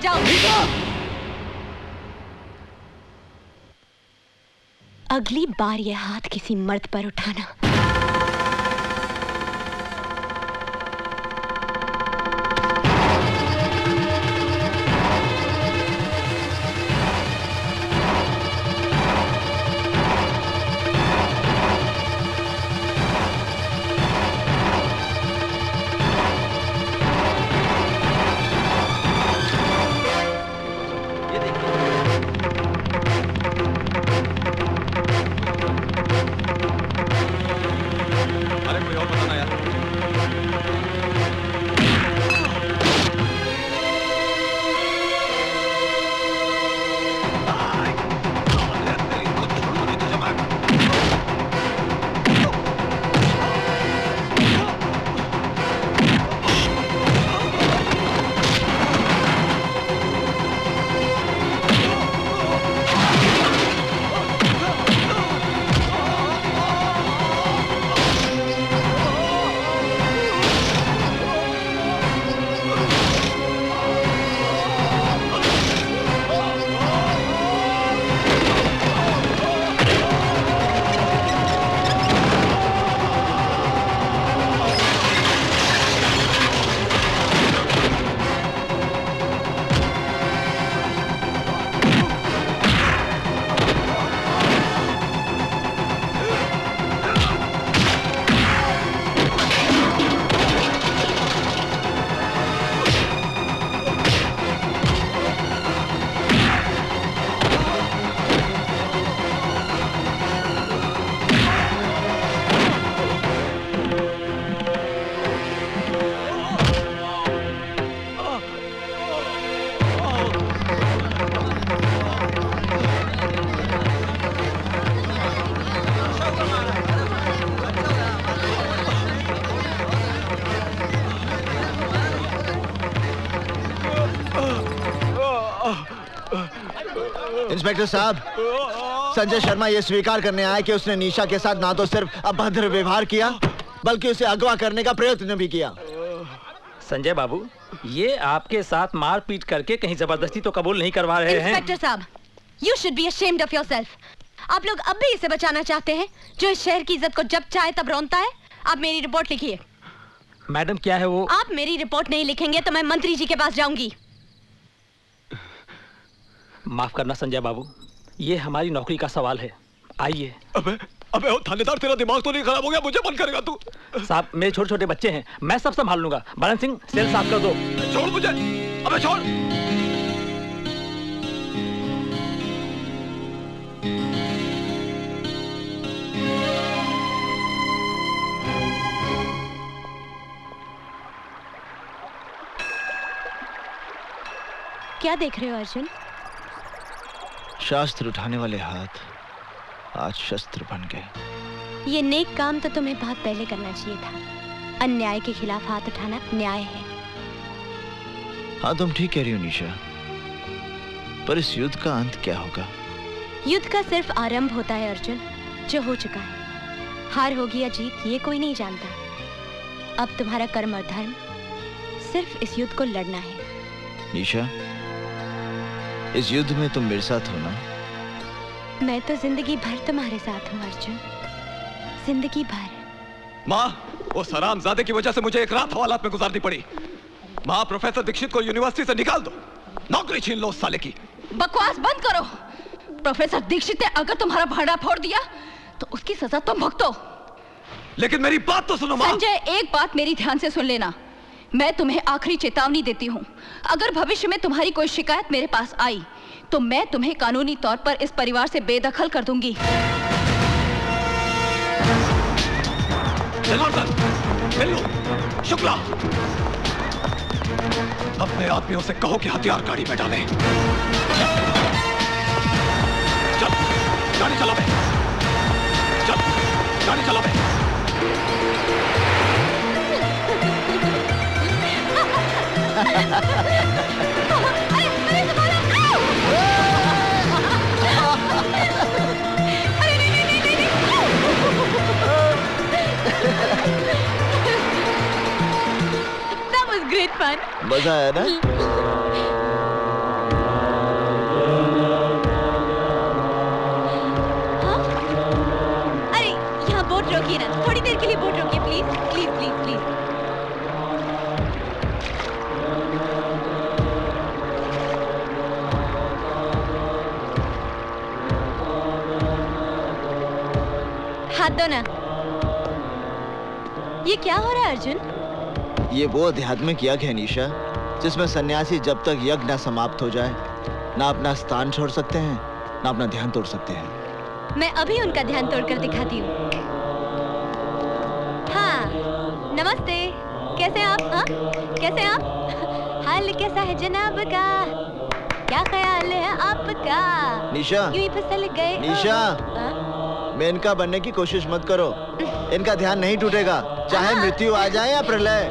जाओ। अगली बार ये हाथ किसी मर्द पर उठाना। इंस्पेक्टर साहब, संजय शर्मा ये स्वीकार करने आया कि उसने निशा के साथ ना तो सिर्फ अभद्र व्यवहार किया बल्कि उसे अगवा करने का प्रयत्न भी किया। संजय बाबू, ये आपके साथ मारपीट करके कहीं जबरदस्ती तो कबूल नहीं करवा रहे हैं। इंस्पेक्टर साहब, you should be ashamed of yourself। आप लोग अब भी इसे बचाना चाहते हैं जो इस शहर की इज्जत को जब चाहे तब रौंदता है। आप मेरी रिपोर्ट लिखिए। मैडम क्या है वो? आप मेरी रिपोर्ट नहीं लिखेंगे तो मैं मंत्री जी के पास जाऊंगी। माफ करना संजय बाबू, ये हमारी नौकरी का सवाल है। आइए। अबे थानेदार, तेरा दिमाग तो नहीं खराब हो गया? मुझे बंद करेगा तू? साहब, मेरे छोटे छोटे बच्चे हैं, मैं सब संभाल लूंगा। बरन सिंह, सेल साफ कर दो। छोड़ मुझे। अबे छोड़। क्या देख रहे हो अर्जुन? शास्त्र उठाने वाले हाथ आज शस्त्र बन गए। ये नेक काम तो तुम्हें बहुत पहले करना चाहिए था। अन्याय के खिलाफ हाथ उठाना न्याय है। हाँ, तुम ठीक कह रही हो निशा, पर इस युद्ध का अंत क्या होगा? युद्ध का सिर्फ आरंभ होता है अर्जुन, जो हो चुका है। हार होगी या जीत ये कोई नहीं जानता। अब तुम्हारा कर्म और धर्म सिर्फ इस युद्ध को लड़ना है। निशा, इस युद्ध में तुम मेरे साथ हो ना? मैं तो जिंदगी भर तुम्हारे साथ हूँ अर्जुन, जिंदगी भर। माँ, वो हरामजादे की वजह से मुझे एक रात हवालात में गुजारनी पड़ी। माँ, प्रोफेसर दीक्षित को यूनिवर्सिटी से निकाल दो, नौकरी छीन लो उस साले की। बकवास बंद करो। प्रोफेसर दीक्षित ने अगर तुम्हारा भाड़ा फोड़ दिया तो उसकी सजा तुम भुगतो। लेकिन मेरी बात तो सुनो माँ। संजय, एक बात मेरी ध्यान से सुन लेना। मैं तुम्हें आखिरी चेतावनी देती हूँ। अगर भविष्य में तुम्हारी कोई शिकायत मेरे पास आई तो मैं तुम्हें कानूनी तौर पर इस परिवार से बेदखल कर दूंगी। जनार्दन, बिल्लू, शुक्ला, अपने आदमियों से कहो कि हथियार गाड़ी में डालें। चल, गाड़ी चला बे। चल, गाड़ी चला बे। That was great fun. मजा आया ना? हाथ दो ना। ये क्या हो रहा है अर्जुन? ये वो आध्यात्मिक यज्ञ है निशा, जिसमें सन्यासी जब तक यज्ञ न समाप्त हो जाए ना अपना स्थान छोड़ सकते हैं ना अपना ध्यान तोड़ सकते हैं। मैं अभी उनका ध्यान तोड़कर दिखाती हूँ। हाँ, नमस्ते। कैसे आप? हाँ, कैसे आप? हाल कैसा है जनाब का? क्या ख्याल है आपका? निशा, यूं ही फिसल गए। निशा, मेनका बनने की कोशिश मत करो। इनका ध्यान नहीं टूटेगा, चाहे मृत्यु आ जाए या प्रलय।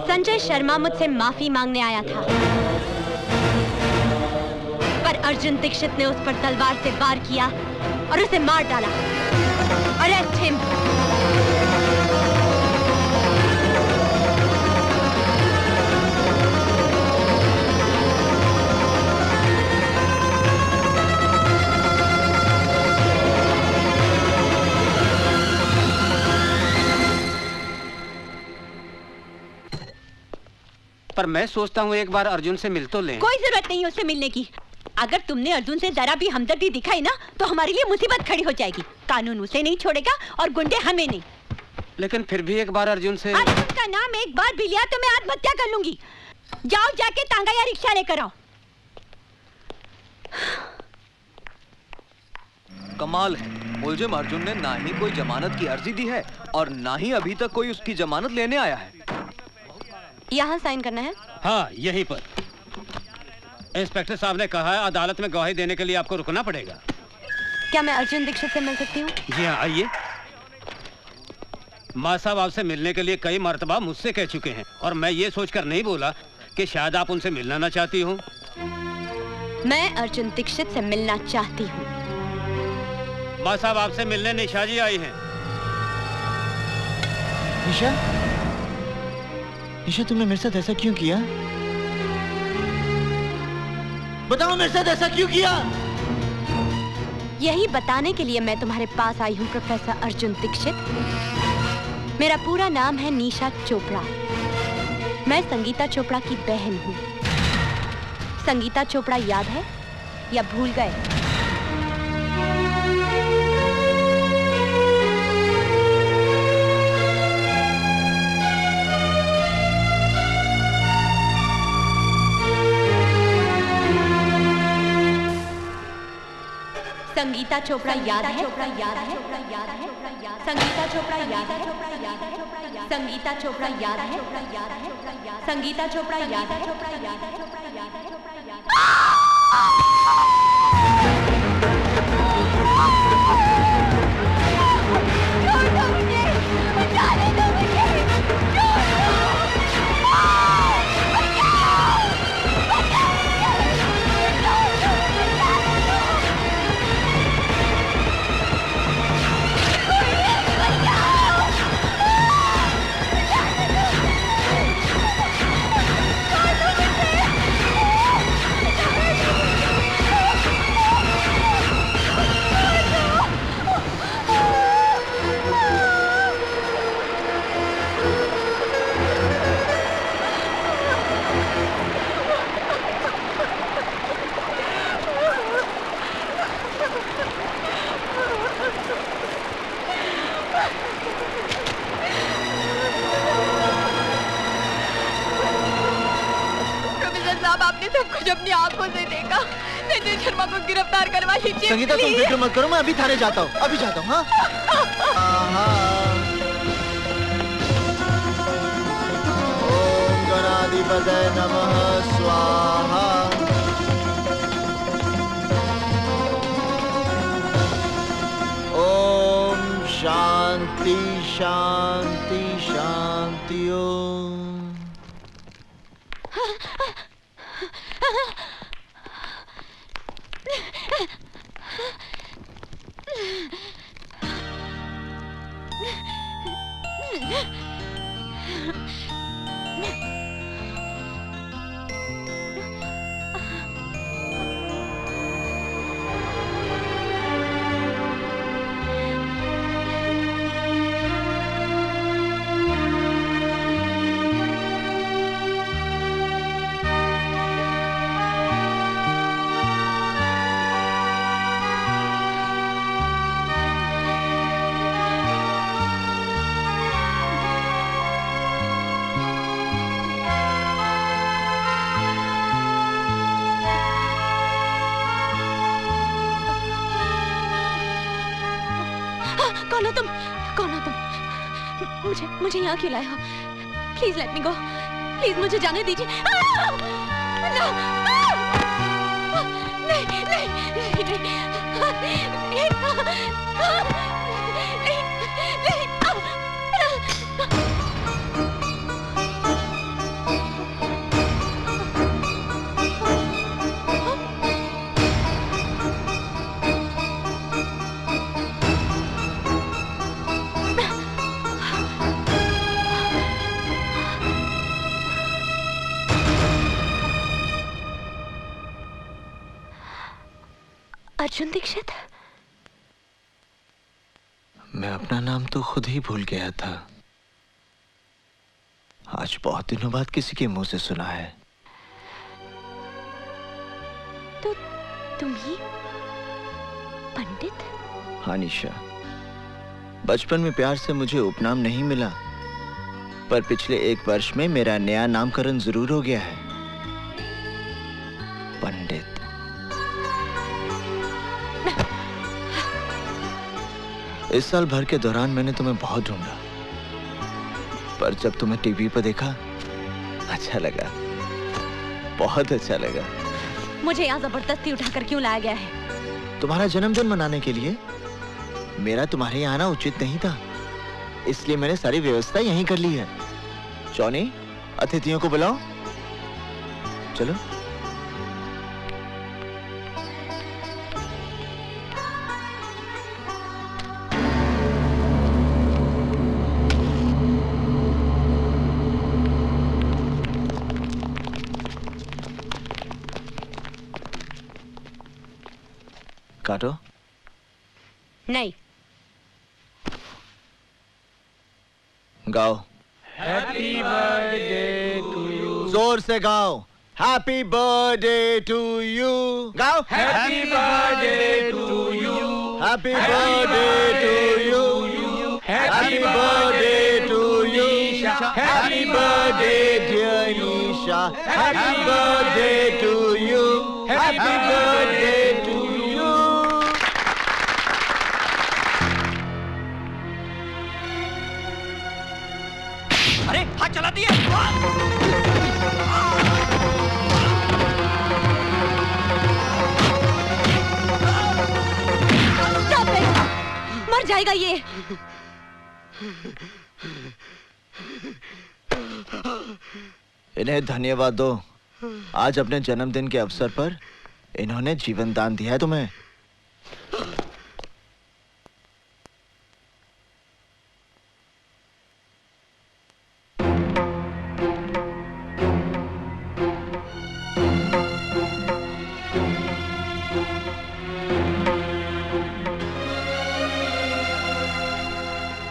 संजय शर्मा मुझसे माफी मांगने आया था, पर अर्जुन दीक्षित ने उस पर तलवार से वार किया और उसे मार डाला। Arrest him. पर मैं सोचता हूँ एक बार अर्जुन से मिल तो लें। कोई जरूरत नहीं उससे मिलने की। अगर तुमने अर्जुन से जरा भी हमदर्दी दिखाई ना तो हमारे लिए मुसीबत खड़ी हो जाएगी। कानून उसे नहीं छोड़ेगा और गुंडे हमें नहीं। लेकिन फिर भी एक बार अर्जुन से। अर्जुन का नाम एक बार भी लिया तो मैं आत्महत्या कर लूंगी। जाओ जाके तांगा या रिक्शा लेकर आओ। कमाल है, मुलजिम अर्जुन ने ना ही कोई जमानत की अर्जी दी है और ना ही अभी तक कोई उसकी जमानत लेने आया है। यहाँ साइन करना है? हाँ, यहीं पर। इंस्पेक्टर साहब ने कहा है अदालत में गवाही देने के लिए आपको रुकना पड़ेगा। क्या मैं अर्जुन दीक्षित से मिल सकती हूँ? जी हाँ, आइए। माँ साहब आपसे मिलने के लिए कई मर्तबा मुझसे कह चुके हैं और मैं ये सोचकर नहीं बोला कि शायद आप उनसे मिलना ना चाहती हूँ। मैं अर्जुन दीक्षित से मिलना चाहती हूँ। माँ साहब आपसे मिलने निशा जी आई हैं। निशा? निशा, तुमने मेरे साथ ऐसा क्यों किया? बताओ, मेरे साथ ऐसा क्यों किया? यही बताने के लिए मैं तुम्हारे पास आई हूँ प्रोफेसर अर्जुन दीक्षित। मेरा पूरा नाम है निशा चोपड़ा। मैं संगीता चोपड़ा की बहन हूँ। संगीता चोपड़ा याद है या भूल गए? संगीता चोपड़ा याद है? संगीता चोपड़ा याद है? संगीता चोपड़ा याद है? संगीता चोपड़ा याद है? अपनी आंखों से देखा। संजय शर्मा को गिरफ्तार करवा लीजिए। संगीता, तुम फिक्र मत करो, मैं अभी थाने जाता हूँ, अभी जाता हूँ। हाँ, ओम गणाधिपतये नमः स्वाहा। ओम शांति शांति शांति। ओम मुझे यहाँ क्यों लाए हो? Please let me go. Please मुझे जाने दीजिए। अर्जुन दीक्षित? मैं अपना नाम तो खुद ही भूल गया था। आज बहुत दिनों बाद किसी के मुंह से सुना है। तो तुम ही पंडित? हाँ निशा, बचपन में प्यार से मुझे उपनाम नहीं मिला, पर पिछले 1 वर्ष में मेरा नया नामकरण जरूर हो गया है, पंडित। इस साल भर के दौरान मैंने तुम्हें बहुत ढूंढा, पर जब तुम्हें टीवी पर देखा अच्छा लगा, बहुत अच्छा लगा। मुझे यहाँ जबरदस्ती उठाकर क्यों लाया गया है? तुम्हारा जन्मदिन मनाने के लिए। मेरा तुम्हारे यहाँ आना उचित नहीं था, इसलिए मैंने सारी व्यवस्था यहीं कर ली है। जॉनी, अतिथियों को बुलाओ। चलो। काटो। नहीं। गाओ। Happy birthday to you. जोर से गाओ। Happy birthday to you. गाओ। Happy birthday to you. Happy birthday to you. Happy birthday to you. Happy birthday dear Nisha. Happy birthday to you. Happy birthday to you. अरे हाथ चला दिए। मर जाएगा ये। इन्हें धन्यवाद दो। आज अपने जन्मदिन के अवसर पर इन्होंने जीवन दान दिया है तुम्हें।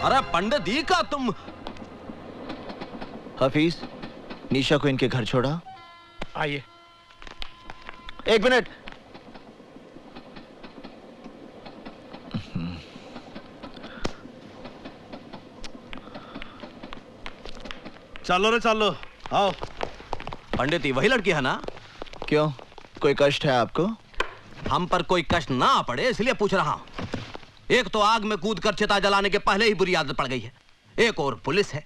अरे पंडित जी का तुम। हफीज, निशा को इनके घर छोड़ा। आइए। 1 मिनट। चलो रे चलो, आओ। पंडित जी वही लड़की है ना? क्यों, कोई कष्ट है आपको? हम पर कोई कष्ट ना पड़े इसलिए पूछ रहा हूं। एक तो आग में कूदकर चिता जलाने के पहले ही बुरी आदत पड़ गई है, एक और पुलिस है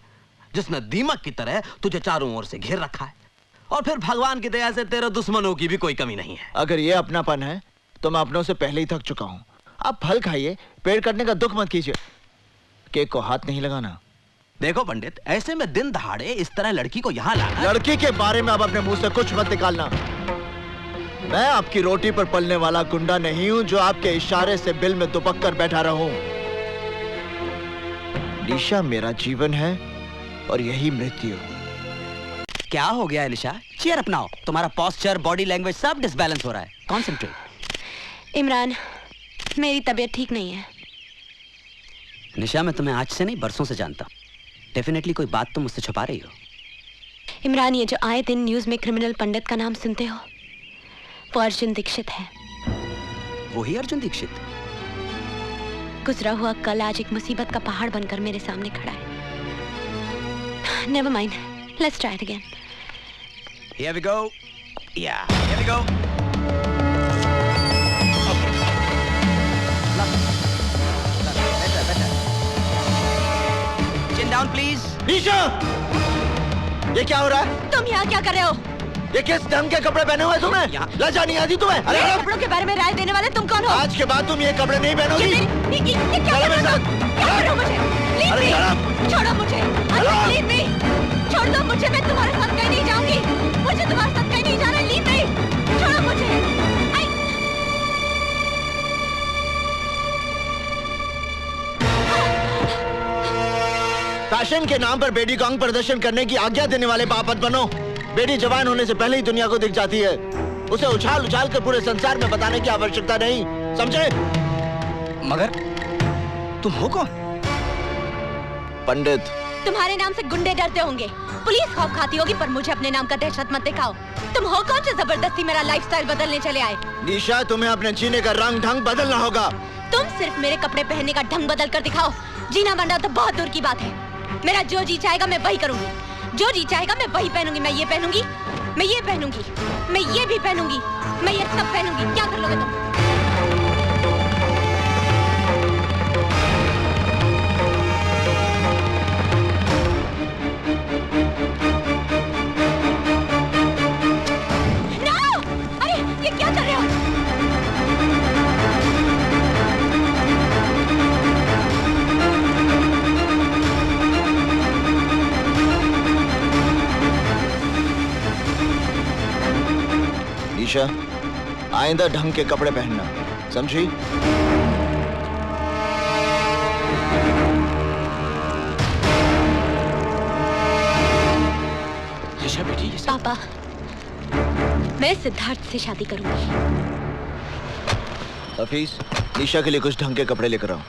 जिसने दीमक की तरह तुझे चारों ओर से घेर रखा है, और फिर भगवान की दया से तेरे दुश्मनों की भी कोई कमी नहीं है। अगर ये अपनापन है तो मैं अपनों से पहले ही थक चुका हूं। आप फल खाइए, पेड़ कटने का दुख मत कीजिए। केक को हाथ नहीं लगाना। देखो पंडित, ऐसे में दिन दहाड़े इस तरह लड़की को यहाँ लाना। लड़की के बारे में अब अपने मुंह से कुछ मत निकालना। मैं आपकी रोटी पर पलने वाला गुंडा नहीं हूं जो आपके इशारे से बिल में दुबक कर बैठा रहूं। निशा मेरा जीवन है और यही मृत्यु। क्या हो गया एलिशा? चेयर अपनाओ। तुम्हारा पोस्चर, बॉडी लैंग्वेज सब डिसबैलेंस हो रहा है। कॉन्सेंट्रेट। इमरान, मेरी तबीयत ठीक नहीं है। निशा, मैं तुम्हें आज से नहीं बरसों से जानता हूं। डेफिनेटली कोई बात तुम मुझसे छुपा रही हो। इमरान, ये जो आए दिन न्यूज में क्रिमिनल पंडित का नाम सुनते हो, वो अर्जुन दीक्षित है। वही अर्जुन दीक्षित? गुजरा हुआ कल आज एक मुसीबत का पहाड़ बनकर मेरे सामने खड़ा है। Never mind. Let's try it again. Here we go. Yeah, here we go. Okay. Better. Chin down, please. निशा! ये क्या हो रहा है? तुम यहाँ क्या कर रहे हो? ये किस ढंग के कपड़े पहने हुए तुमने? लज्जा नहीं आती तुम्हें? अरे कपड़ों के बारे में राय देने वाले तुम कौन हो? आज के बाद तुम ये कपड़े नहीं पहनोगी। ये क्या कर रहे हो? क्या कर रहे हो मुझे? Leave me! छोड़ो मुझे। Leave me! छोड़ दो मुझे, मैं तुम्हारे साथ कहीं नहीं जाऊंगी। मुझे तुम्हारे साथ कहीं नहीं जाना। Leave me! छोड़ो मुझे। फैशन के नाम पर बेटी को अंग प्रदर्शन करने की आज्ञा देने वाले बाप मत बनो। बेटी जवान होने से पहले ही दुनिया को दिख जाती है। उसे उछाल उछाल कर पूरे संसार में बताने की आवश्यकता नहीं, समझे? मगर तुम हो कौन? पंडित। तुम्हारे नाम से गुंडे डरते होंगे, पुलिस खौफ खाती होगी, पर मुझे अपने नाम का दहशत मत दिखाओ। तुम हो कौन जो जबरदस्ती मेरा लाइफस्टाइल बदलने चले आए? निशा, तुम्हें अपने जीने का रंग ढंग बदलना होगा। तुम सिर्फ मेरे कपड़े पहनने का ढंग बदल कर दिखाओ। जीना मरना तो बहुत दूर की बात है। मेरा जो जी चाहेगा मैं वही करूंगी, जो जी चाहेगा मैं वही पहनूंगी। मैं ये पहनूंगी, मैं ये पहनूंगी, मैं ये भी पहनूंगी, मैं ये सब पहनूंगी। क्या कर लोगे तुम? निशा, आइंदा ढंग के कपड़े पहनना, समझी? निशा बेटी, ये पापा, मैं सिद्धार्थ से शादी करूंगी। हफीज, निशा के लिए कुछ ढंग के कपड़े लेकर आओ।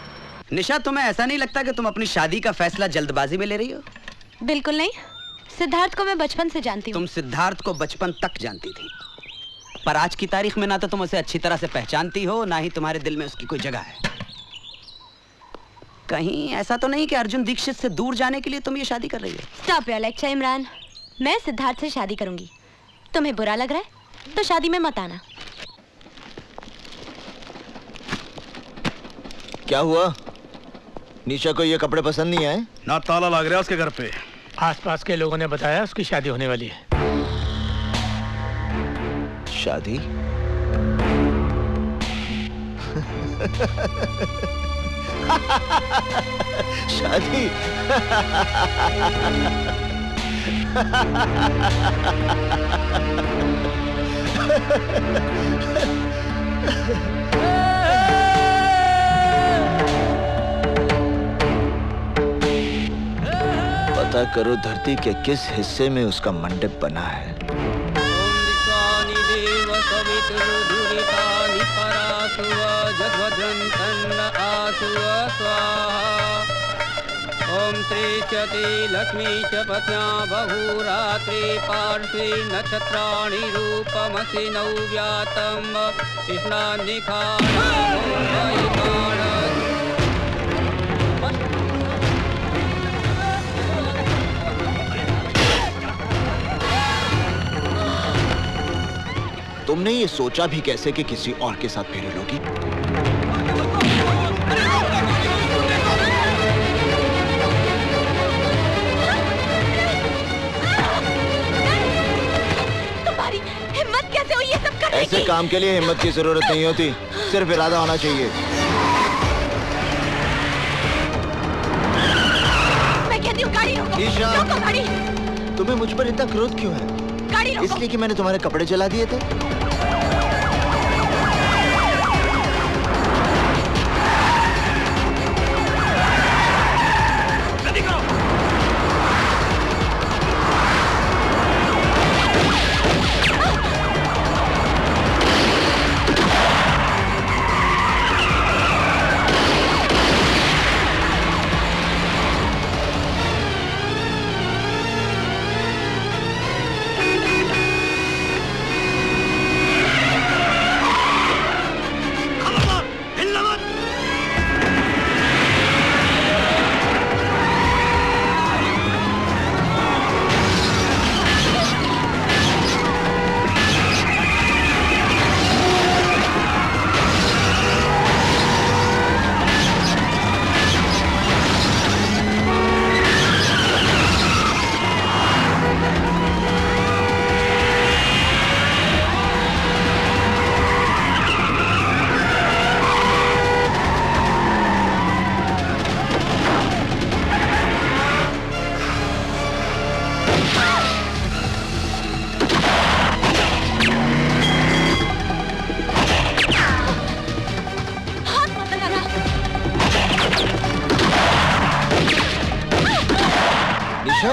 निशा, तुम्हें ऐसा नहीं लगता कि तुम अपनी शादी का फैसला जल्दबाजी में ले रही हो? बिल्कुल नहीं। सिद्धार्थ को मैं बचपन से जानती हूँ। तुम सिद्धार्थ को बचपन तक जानती थी, पर आज की तारीख में ना तो तुम उसे अच्छी तरह से पहचानती हो, ना ही तुम्हारे दिल में उसकी कोई जगह है। कहीं ऐसा तो नहीं कि अर्जुन दीक्षित से दूर जाने के लिए तुम ये शादी कर रही हो? Stop your lecture Imran. मैं सिद्धार्थ से शादी करूंगी। तुम्हें बुरा लग रहा है तो शादी में मत आना। क्या हुआ? निशा को ये कपड़े पसंद नहीं आए? ना ताला लग रहा है उसके घर पे। आसपास के लोगों ने बताया उसकी शादी होने वाली है। शादी? शादी? पता करो धरती के किस हिस्से में उसका मंडप बना है। ओम श्री चति लक्ष्मी च पत्न्या बहुरात्रि पार्श्वे नक्षत्राणि रूपमसि नव्यातम तुमने ये सोचा भी कैसे कि किसी और के साथ फेरे लोगी? तुम्हारी हिम्मत कैसे हुई ये सब करने ऐसे की? काम के लिए हिम्मत की जरूरत नहीं होती, सिर्फ इरादा होना चाहिए। मैं कहती हूँ गाड़ी रोको। ईशा। रोको गाड़ी। तुम्हें मुझ पर इतना क्रोध क्यों है? गाड़ी रोको। इसलिए कि मैंने तुम्हारे कपड़े जला दिए थे?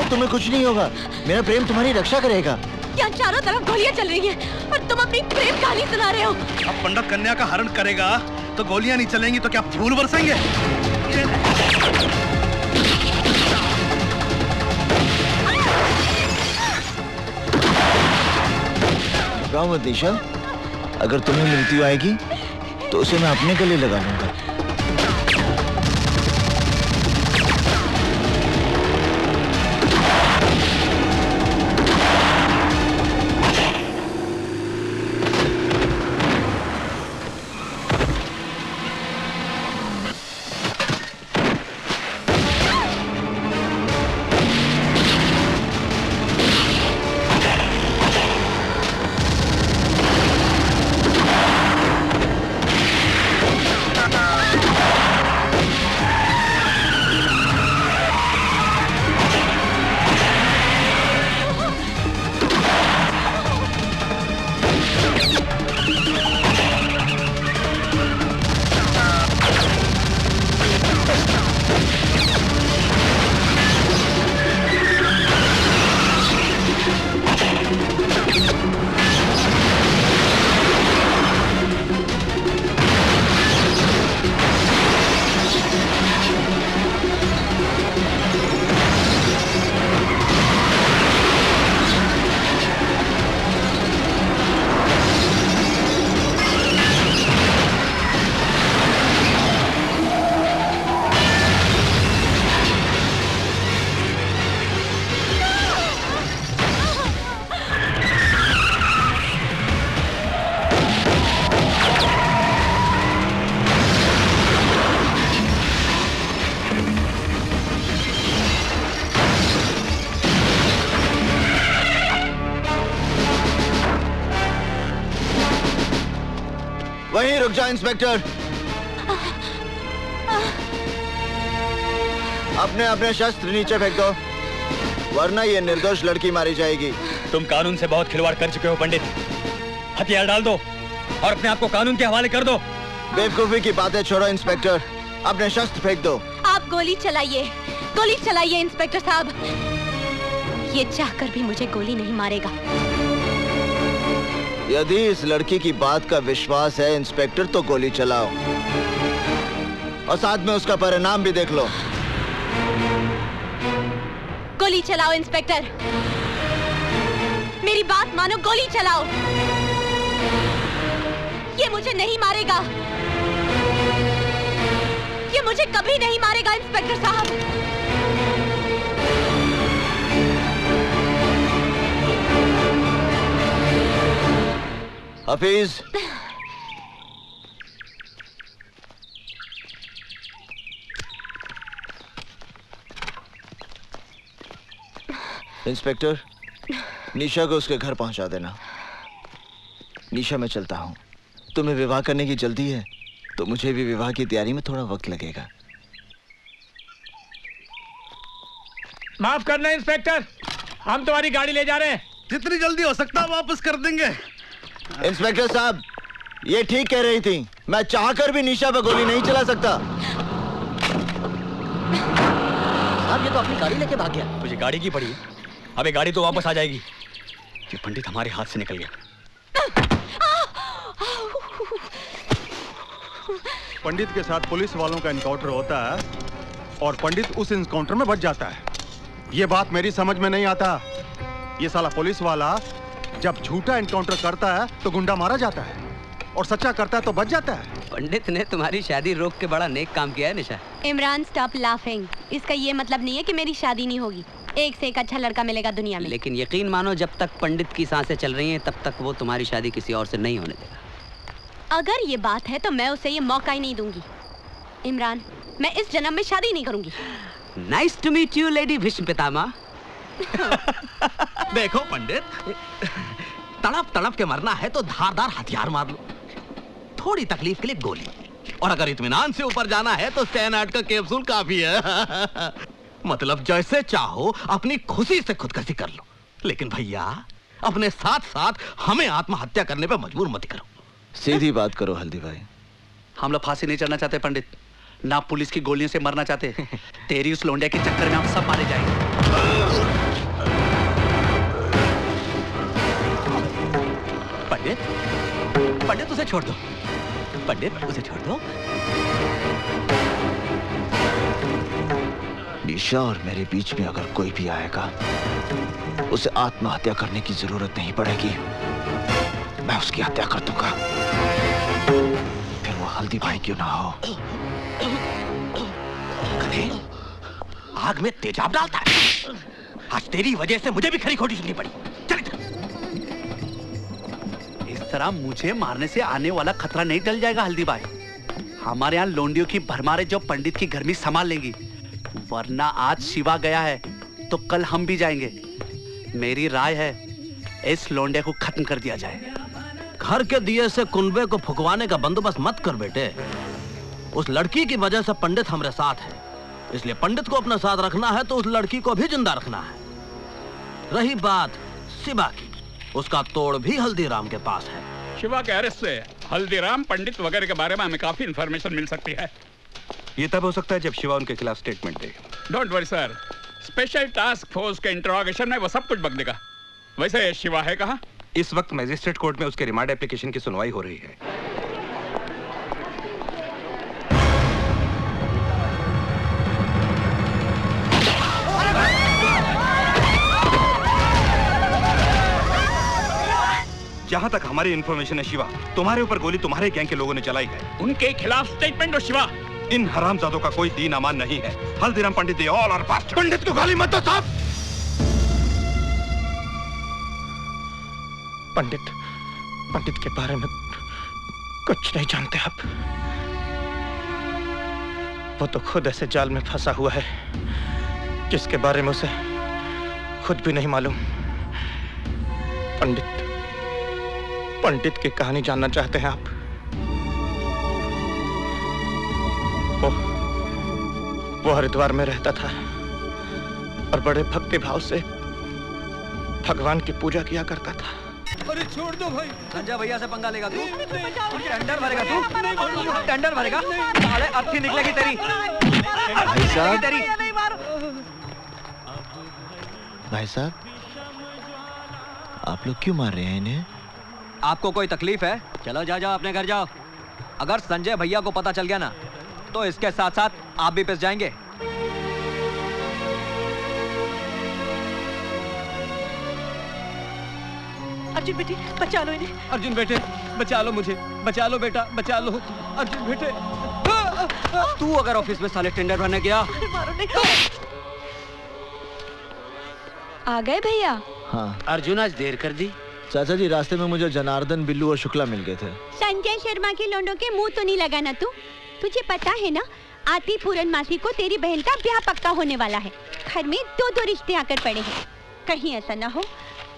तुम्हें कुछ नहीं होगा, मेरा प्रेम तुम्हारी रक्षा करेगा। यहाँ चारों तरफ गोलियां चल रही हैं और तुम अपनी प्रेम कहानी सुना रहे हो। अब पंडित कन्या का हरण करेगा तो गोलियां नहीं चलेंगी तो क्या फूल बरसेंगे? घबराओ मत निशा, अगर तुम्हें मृत्यु आएगी तो उसे मैं अपने गले लगा लूंगा। वहीं रुक जा इंस्पेक्टर। अपने अपने शस्त्र नीचे फेंक दो, वरना ये निर्दोष लड़की मारी जाएगी। तुम कानून से बहुत खिलवाड़ कर चुके हो पंडित। हथियार डाल दो और अपने आप को कानून के हवाले कर दो। बेवकूफी की बातें छोड़ो इंस्पेक्टर, अपने शस्त्र फेंक दो। आप गोली चलाइए इंस्पेक्टर साहब। ये चाहकर भी मुझे गोली नहीं मारेगा। यदि इस लड़की की बात का विश्वास है इंस्पेक्टर, तो गोली चलाओ और साथ में उसका परिणाम भी देख लो। गोली चलाओ इंस्पेक्टर, मेरी बात मानो, गोली चलाओ। ये मुझे नहीं मारेगा, ये मुझे कभी नहीं मारेगा इंस्पेक्टर साहब। हफीज, इंस्पेक्टर, निशा को उसके घर पहुंचा देना। निशा, मैं चलता हूं। तुम्हें विवाह करने की जल्दी है तो मुझे भी विवाह की तैयारी में थोड़ा वक्त लगेगा। माफ करना इंस्पेक्टर, हम तुम्हारी गाड़ी ले जा रहे हैं। जितनी जल्दी हो सकता है वापस कर देंगे। इंस्पेक्टर साहब, ये ठीक कह रही थी, मैं चाहकर भी निशा पर गोली नहीं चला सकता। अब ये तो अपनी गाड़ी लेके भाग गया। तुझे गाड़ी की पड़ी, अबे गाड़ी तो वापस आ जाएगी। ये पंडित हमारे हाथ से निकल गया। पंडित के साथ पुलिस वालों का एनकाउंटर होता है और पंडित उस एनकाउंटर में बच जाता है। ये बात मेरी समझ में नहीं आता। ये साला पुलिस वाला जब झूठा एनकाउंटर करता है तो गुंडा मारा जाता है और सच्चा करता है तो बच जाता है। पंडित ने तुम्हारी शादी रोक के बड़ा नेक काम किया है निशा। Imran, stop laughing. इसका ये मतलब नहीं है कि मेरी शादी नहीं होगी। एक से एक अच्छा लड़का मिलेगा दुनिया में। लेकिन यकीन मानो, जब तक पंडित की सांसें चल रही हैं तब तक वो तुम्हारी शादी किसी और से नहीं होने देगा। अगर ये बात है तो मैं उसे ये मौका ही नहीं दूंगी। इमरान, मैं इस जन्म में शादी नहीं करूंगी। Nice to meet you lady Bhishma Pitamah. देखो पंडित, तड़प तड़प के मरना है तो धारदार हथियार मार लो, थोड़ी तकलीफ के लिए गोली, और अगर इत्मीनान से ऊपर जाना है तो सैनाइड का कैप्सूल काफी है। मतलब जैसे चाहो अपनी खुशी से खुदकुशी कर लो, लेकिन भैया अपने साथ साथ हमें आत्महत्या करने पे मजबूर मत करो। सीधी बात करो हल्दी भाई। हम लोग फांसी नहीं चढ़ना चाहते पंडित, ना पुलिस की गोलियों से मरना चाहते। तेरी उस लोंडिया के चक्कर में हम सब मारे जाएंगे। पंडित उसे छोड़ दो, पंडित उसे छोड़ दो। निशा और मेरे बीच में अगर कोई भी आएगा उसे आत्महत्या करने की जरूरत नहीं पड़ेगी, मैं उसकी हत्या कर दूंगा, फिर वो हल्दी भाई क्यों ना हो। आग में तेजाब डालता है। आज तेरी वजह से मुझे भी खरी खोटी सुननी पड़ी। चल इस तरह मुझे मारने से आने वाला खतरा नहीं टल जाएगा हल्दी भाई। हमारे यहाँ लोंडियों की भरमारे जो पंडित की गर्मी संभाल लेंगी, वरना आज शिवा गया है तो कल हम भी जाएंगे। मेरी राय है इस लोंडे को खत्म कर दिया जाए। घर के दिए से कुनबे को फुकवाने का बंदोबस्त मत कर बेटे। उस लड़की की वजह से पंडित हमारे साथ है, इसलिए पंडित को अपना साथ रखना है तो उस लड़की को भी जिंदा रखना है। रही बात शिवा की, उसका तोड़ भी हल्दीराम के पास है। शिवा के अरेस्ट से हल्दीराम, पंडित वगैरह के बारे में हमें काफी इंफॉर्मेशन मिल सकती है। ये तब हो सकता है जब शिवा उनके खिलाफ statement they. Don't worry sir, special task force के इंट्रोगेशन में वो सब कुछ बक देगा। वैसे शिवा है कहाँ? इस वक्त मैजिस्ट्रेट कोर्ट में उसके रिमांड एप्लीकेशन की सुनवाई हो रही है। जहां तक हमारी इंफॉर्मेशन है शिवा, तुम्हारे ऊपर गोली तुम्हारे गैंग के लोगों ने चलाई है। उनके खिलाफ स्टेटमेंट दो शिवा। इन हरामजादों का कोई दीन अमान नहीं है। हल्दीराम पंडित दे ऑल आर बास्टर्ड। पंडित को गाली मत दो साहब। पंडित के बारे में कुछ नहीं जानते आप। वो तो खुद ऐसे जाल में फंसा हुआ है जिसके बारे में उसे खुद भी नहीं मालूम। पंडित की कहानी जानना चाहते हैं आप? वो हरिद्वार में रहता था और बड़े भक्ति भाव से भगवान की पूजा किया करता था। अरे छोड़ दो भाई। संजय भैया से पंगा लेगा तू? टेंडर भरेगा तू? टेंडर भरेगा? साले अर्थी निकलेगी तेरी। भाई साहब, भाई साहब, आप लोग क्यों मार रहे हैं इन्हें? आपको कोई तकलीफ है? चलो जाओ अपने घर जाओ। अगर संजय भैया को पता चल गया ना तो इसके साथ साथ आप भी पिस जाएंगे। अर्जुन बेटे बचा लो इन्हें। अर्जुन बेटे बचा लो मुझे, बचा लो बेटा, बचा लो। अर्जुन बेटे तू अगर ऑफिस में साले टेंडर भरने गया। मारो नहीं। आ गए भैया? हाँ। अर्जुन आज देर कर दी। चाचा जी, रास्ते में मुझे जनार्दन, बिल्लू और शुक्ला मिल गए थे। संजय शर्मा के लोंडों के मुंह तो नहीं लगाना तू। तुझे पता है ना, आती पूरन मासी को तेरी बहन का ब्याह पक्का होने वाला है। घर में दो रिश्ते आकर पड़े हैं। कहीं ऐसा ना हो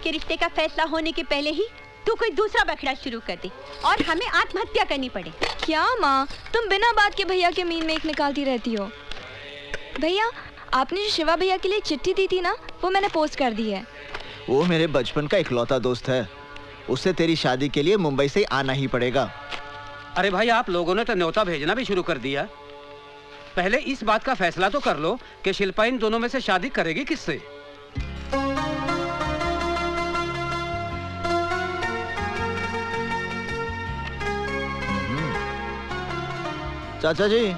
कि रिश्ते का फैसला होने के पहले ही तू कोई दूसरा बखड़ा शुरू कर दे और हमें आत्महत्या करनी पड़े। क्या माँ, तुम बिना बात के भैया के मीन में एक निकालती रहती हो। भैया, आपने जो शिवा भैया के लिए चिट्ठी दी थी ना, वो मैंने पोस्ट कर दी है। वो मेरे बचपन का इकलौता दोस्त है। उससे तेरी शादी के लिए मुंबई से आना ही पड़ेगा। अरे भाई, आप लोगों ने तो न्योता भेजना भी शुरू कर दिया। पहले इस बात का फैसला तो कर लो कि शिल्पा इन दोनों में से शादी करेगी किससे। चाचा जी,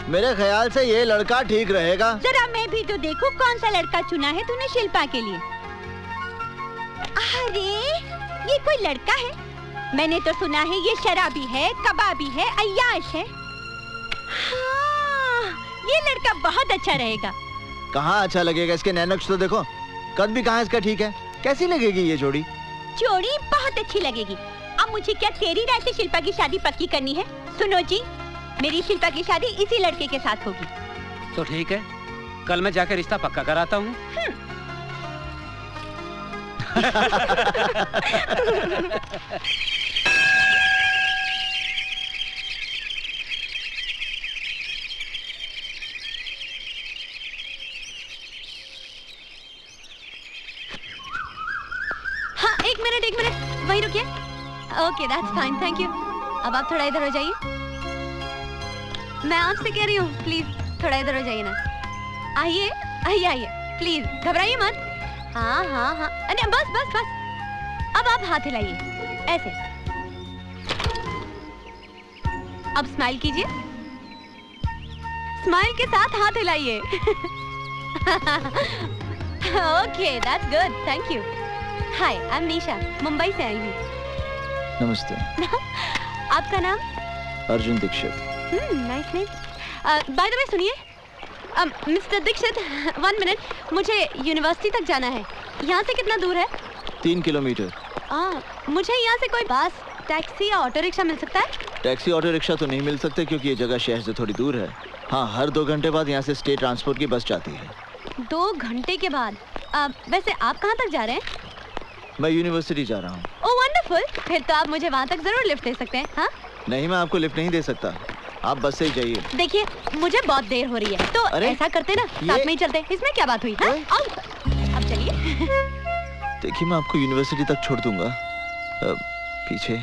मेरे ख्याल से ये लड़का ठीक रहेगा। जरा मैं भी तो देखूं कौन सा लड़का चुना है तूने शिल्पा के लिए। अरे ये कोई लड़का है? मैंने तो सुना है ये शराबी है, कबाबी है, अय्याश है। हाँ, ये लड़का बहुत अच्छा रहेगा। कहाँ अच्छा लगेगा? इसके नैनक्स तो देखो। कद भी कहाँ इसका ठीक है। कैसी लगेगी ये जोड़ी? जोड़ी बहुत अच्छी लगेगी। अब मुझे क्या तेरी राय से शिल्पा की शादी पक्की करनी है? सुनो जी, मेरी शिल्पा की शादी इसी लड़के के साथ होगी। तो ठीक है, कल मैं जाकर रिश्ता पक्का कराता हूँ। हाँ, एक मिनट वहीं रुकिए। Okay, that's fine, thank you. अब आप थोड़ा इधर हो जाइए। मैं आपसे कह रही हूँ, प्लीज थोड़ा इधर हो जाइए ना। आइए आइए आइए, प्लीज घबराइए मत। हाँ हाँ हाँ, अरे बस बस बस। अब आप हाथ हिलाइए ऐसे। अब स्माइल कीजिए। स्माइल के साथ हाथ हिलाइए। Okay, that's good, thank you. Hi, I am Nisha, Mumbai से आई हूँ। नमस्ते। आपका नाम? Arjun Dikshit. Nice name. By the way सुनिए, मिस्टर दीक्षित, 1 मिनट, मुझे यूनिवर्सिटी तक जाना है। यहाँ से कितना दूर है? 3 किलोमीटर। मुझे यहाँ से कोई बस, टैक्सी या ऑटो रिक्शा मिल सकता है? टैक्सी ऑटो रिक्शा तो नहीं मिल सकते क्योंकि ये जगह शहर से थोड़ी दूर है। हाँ, हर 2 घंटे बाद यहाँ से स्टेट ट्रांसपोर्ट की बस जाती है। 2 घंटे के बाद? वैसे आप कहाँ तक जा रहे हैं? मैं यूनिवर्सिटी जा रहा हूँ। ओह वंडरफुल, फिर तो आप मुझे वहाँ तक जरूर लिफ्ट दे सकते हैं। हाँ? नहीं, मैं आपको लिफ्ट नहीं दे सकता। आप बस से ही जाइए। देखिए, मुझे बहुत देर हो रही है, तो ऐसा करते ना, साथ में ही चलते। इसमें क्या बात हुई? हाँ? अब चलिए। देखिए, मैं आपको यूनिवर्सिटी तक छोड़ दूंगा। पीछे।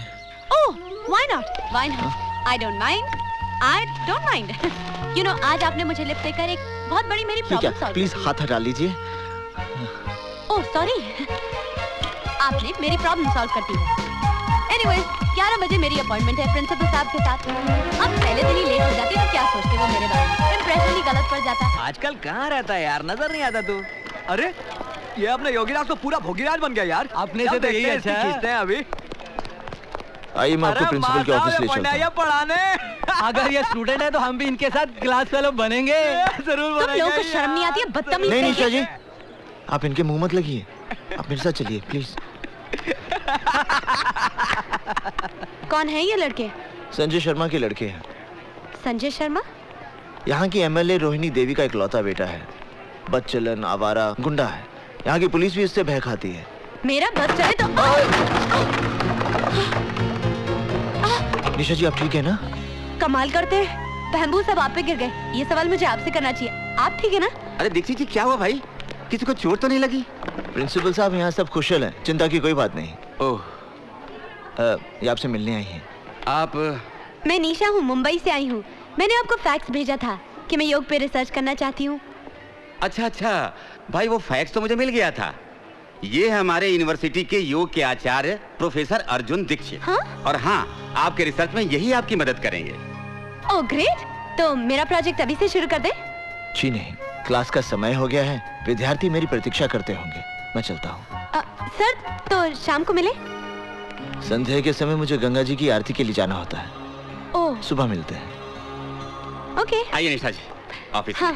ओह, why not? Why not? I don't mind. You know, आज आपने मुझे लिफ्ट देकर एक बहुत बड़ी मेरी प्रॉब्लम सॉल्व। प्लीज हाथ हटा लीजिए। ओह सॉरी, आपने मेरी प्रॉब्लम सॉल्व कर दी है। Anyways, 11 बजे मेरी अपॉइंटमेंट है प्रिंसिपल साहब के साथ। अब पहले दिन ही लेट हो जाती तो क्या सोचते वो मेरे बारे में? इंप्रेशन ही गलत पड़ जाता। आजकल कहाँ रहता है यार, नजर नहीं आता तू। अरे ये अपने योगीराज तो पूरा भोगीराज बन गया यार। अपने से तो यही अच्छा है। खींचते हैं अभी। आइए, मैं आपको प्रिंसिपल के ऑफिस ले चलता हूं। पढ़ाने। अगर ये स्टूडेंट है तो हम भी इनके साथ क्लास फेलो बनेंगे। जरूर बनेंगे। तुम लोगों को शर्म नहीं आती है? बदतमीज। नहीं निशा जी, आप इनके मुंह मत लगिए। आप मेरे साथ चलिए प्लीज। कौन है ये लड़के? संजय शर्मा के लड़के हैं। संजय शर्मा? यहाँ की एमएलए रोहिणी देवी का इकलौता बेटा है। बदचलन, आवारा, गुंडा है। यहाँ की पुलिस भी इससे भय खाती है। मेरा बस चले तो। निशा जी, आप ठीक है ना? कमाल करते हैं, बैम्बू सब आप पे गिर गए। ये सवाल मुझे आपसे करना चाहिए। आप ठीक है ना? अरे दीक्षित जी क्या हुआ भाई? किसी को चोट तो नहीं लगी? प्रिंसिपल साहब यहाँ सब कुशल हैं, चिंता की कोई बात नहीं। ओह, ये आपसे मिलने आई हैं। आप? मैं निशा हूँ, मुंबई से आई हूँ। मैंने आपको फैक्स भेजा था कि मैं योग पे रिसर्च करना चाहती हूँ। अच्छा अच्छा भाई, वो फैक्स तो मुझे मिल गया था। ये हमारे यूनिवर्सिटी के योग के आचार्य प्रोफेसर अर्जुन दीक्षित। हाँ? और हाँ, आपके रिसर्च में यही आपकी मदद करेंगे। ओह ग्रेट, तो मेरा प्रोजेक्ट अभी से शुरू कर दे? जी नहीं, क्लास का समय हो गया है, विद्यार्थी मेरी प्रतीक्षा करते होंगे। मैं चलता हूँ। सर तो शाम को मिले? संध्या के समय मुझे गंगा जी की आरती के लिए जाना होता है। ओह, सुबह मिलते हैं। ओके। आइए निशा जी ऑफिस। हाँ।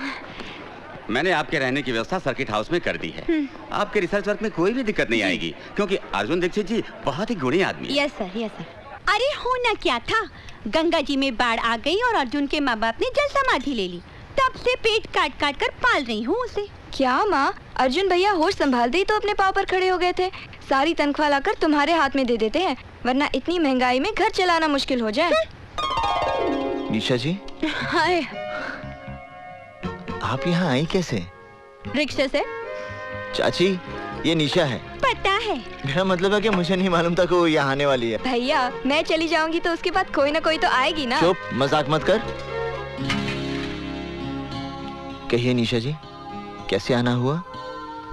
मैंने आपके रहने की व्यवस्था सर्किट हाउस में कर दी है। आपके रिसर्च वर्क में कोई भी दिक्कत नहीं आएगी, क्योंकि अर्जुन दीक्षित जी बहुत ही गुणी आदमी है। Yes sir, yes sir. अरे होना क्या था, गंगा जी में बाढ़ आ गई और अर्जुन के माँ बाप ने जल समाधि ले ली। तब से पेट काट काट कर पाल रही हूँ उसे। क्या माँ, अर्जुन भैया होश संभालते ही तो अपने पाँव पर खड़े हो गए थे। सारी तनख्वाह लाकर तुम्हारे हाथ में दे देते हैं, वरना इतनी महंगाई में घर चलाना मुश्किल हो जाए। निशा जी, हाय। आप यहाँ आई कैसे? रिक्शे से। चाची, ये निशा है। पता है। मेरा मतलब है कि मुझे नहीं मालूम था कि वो यहाँ आने वाली है। भैया, मैं चली जाऊंगी तो उसके बाद कोई ना कोई तो आएगी ना। चुप, मजाक मत कर। कहिए निशा जी, कैसे आना हुआ?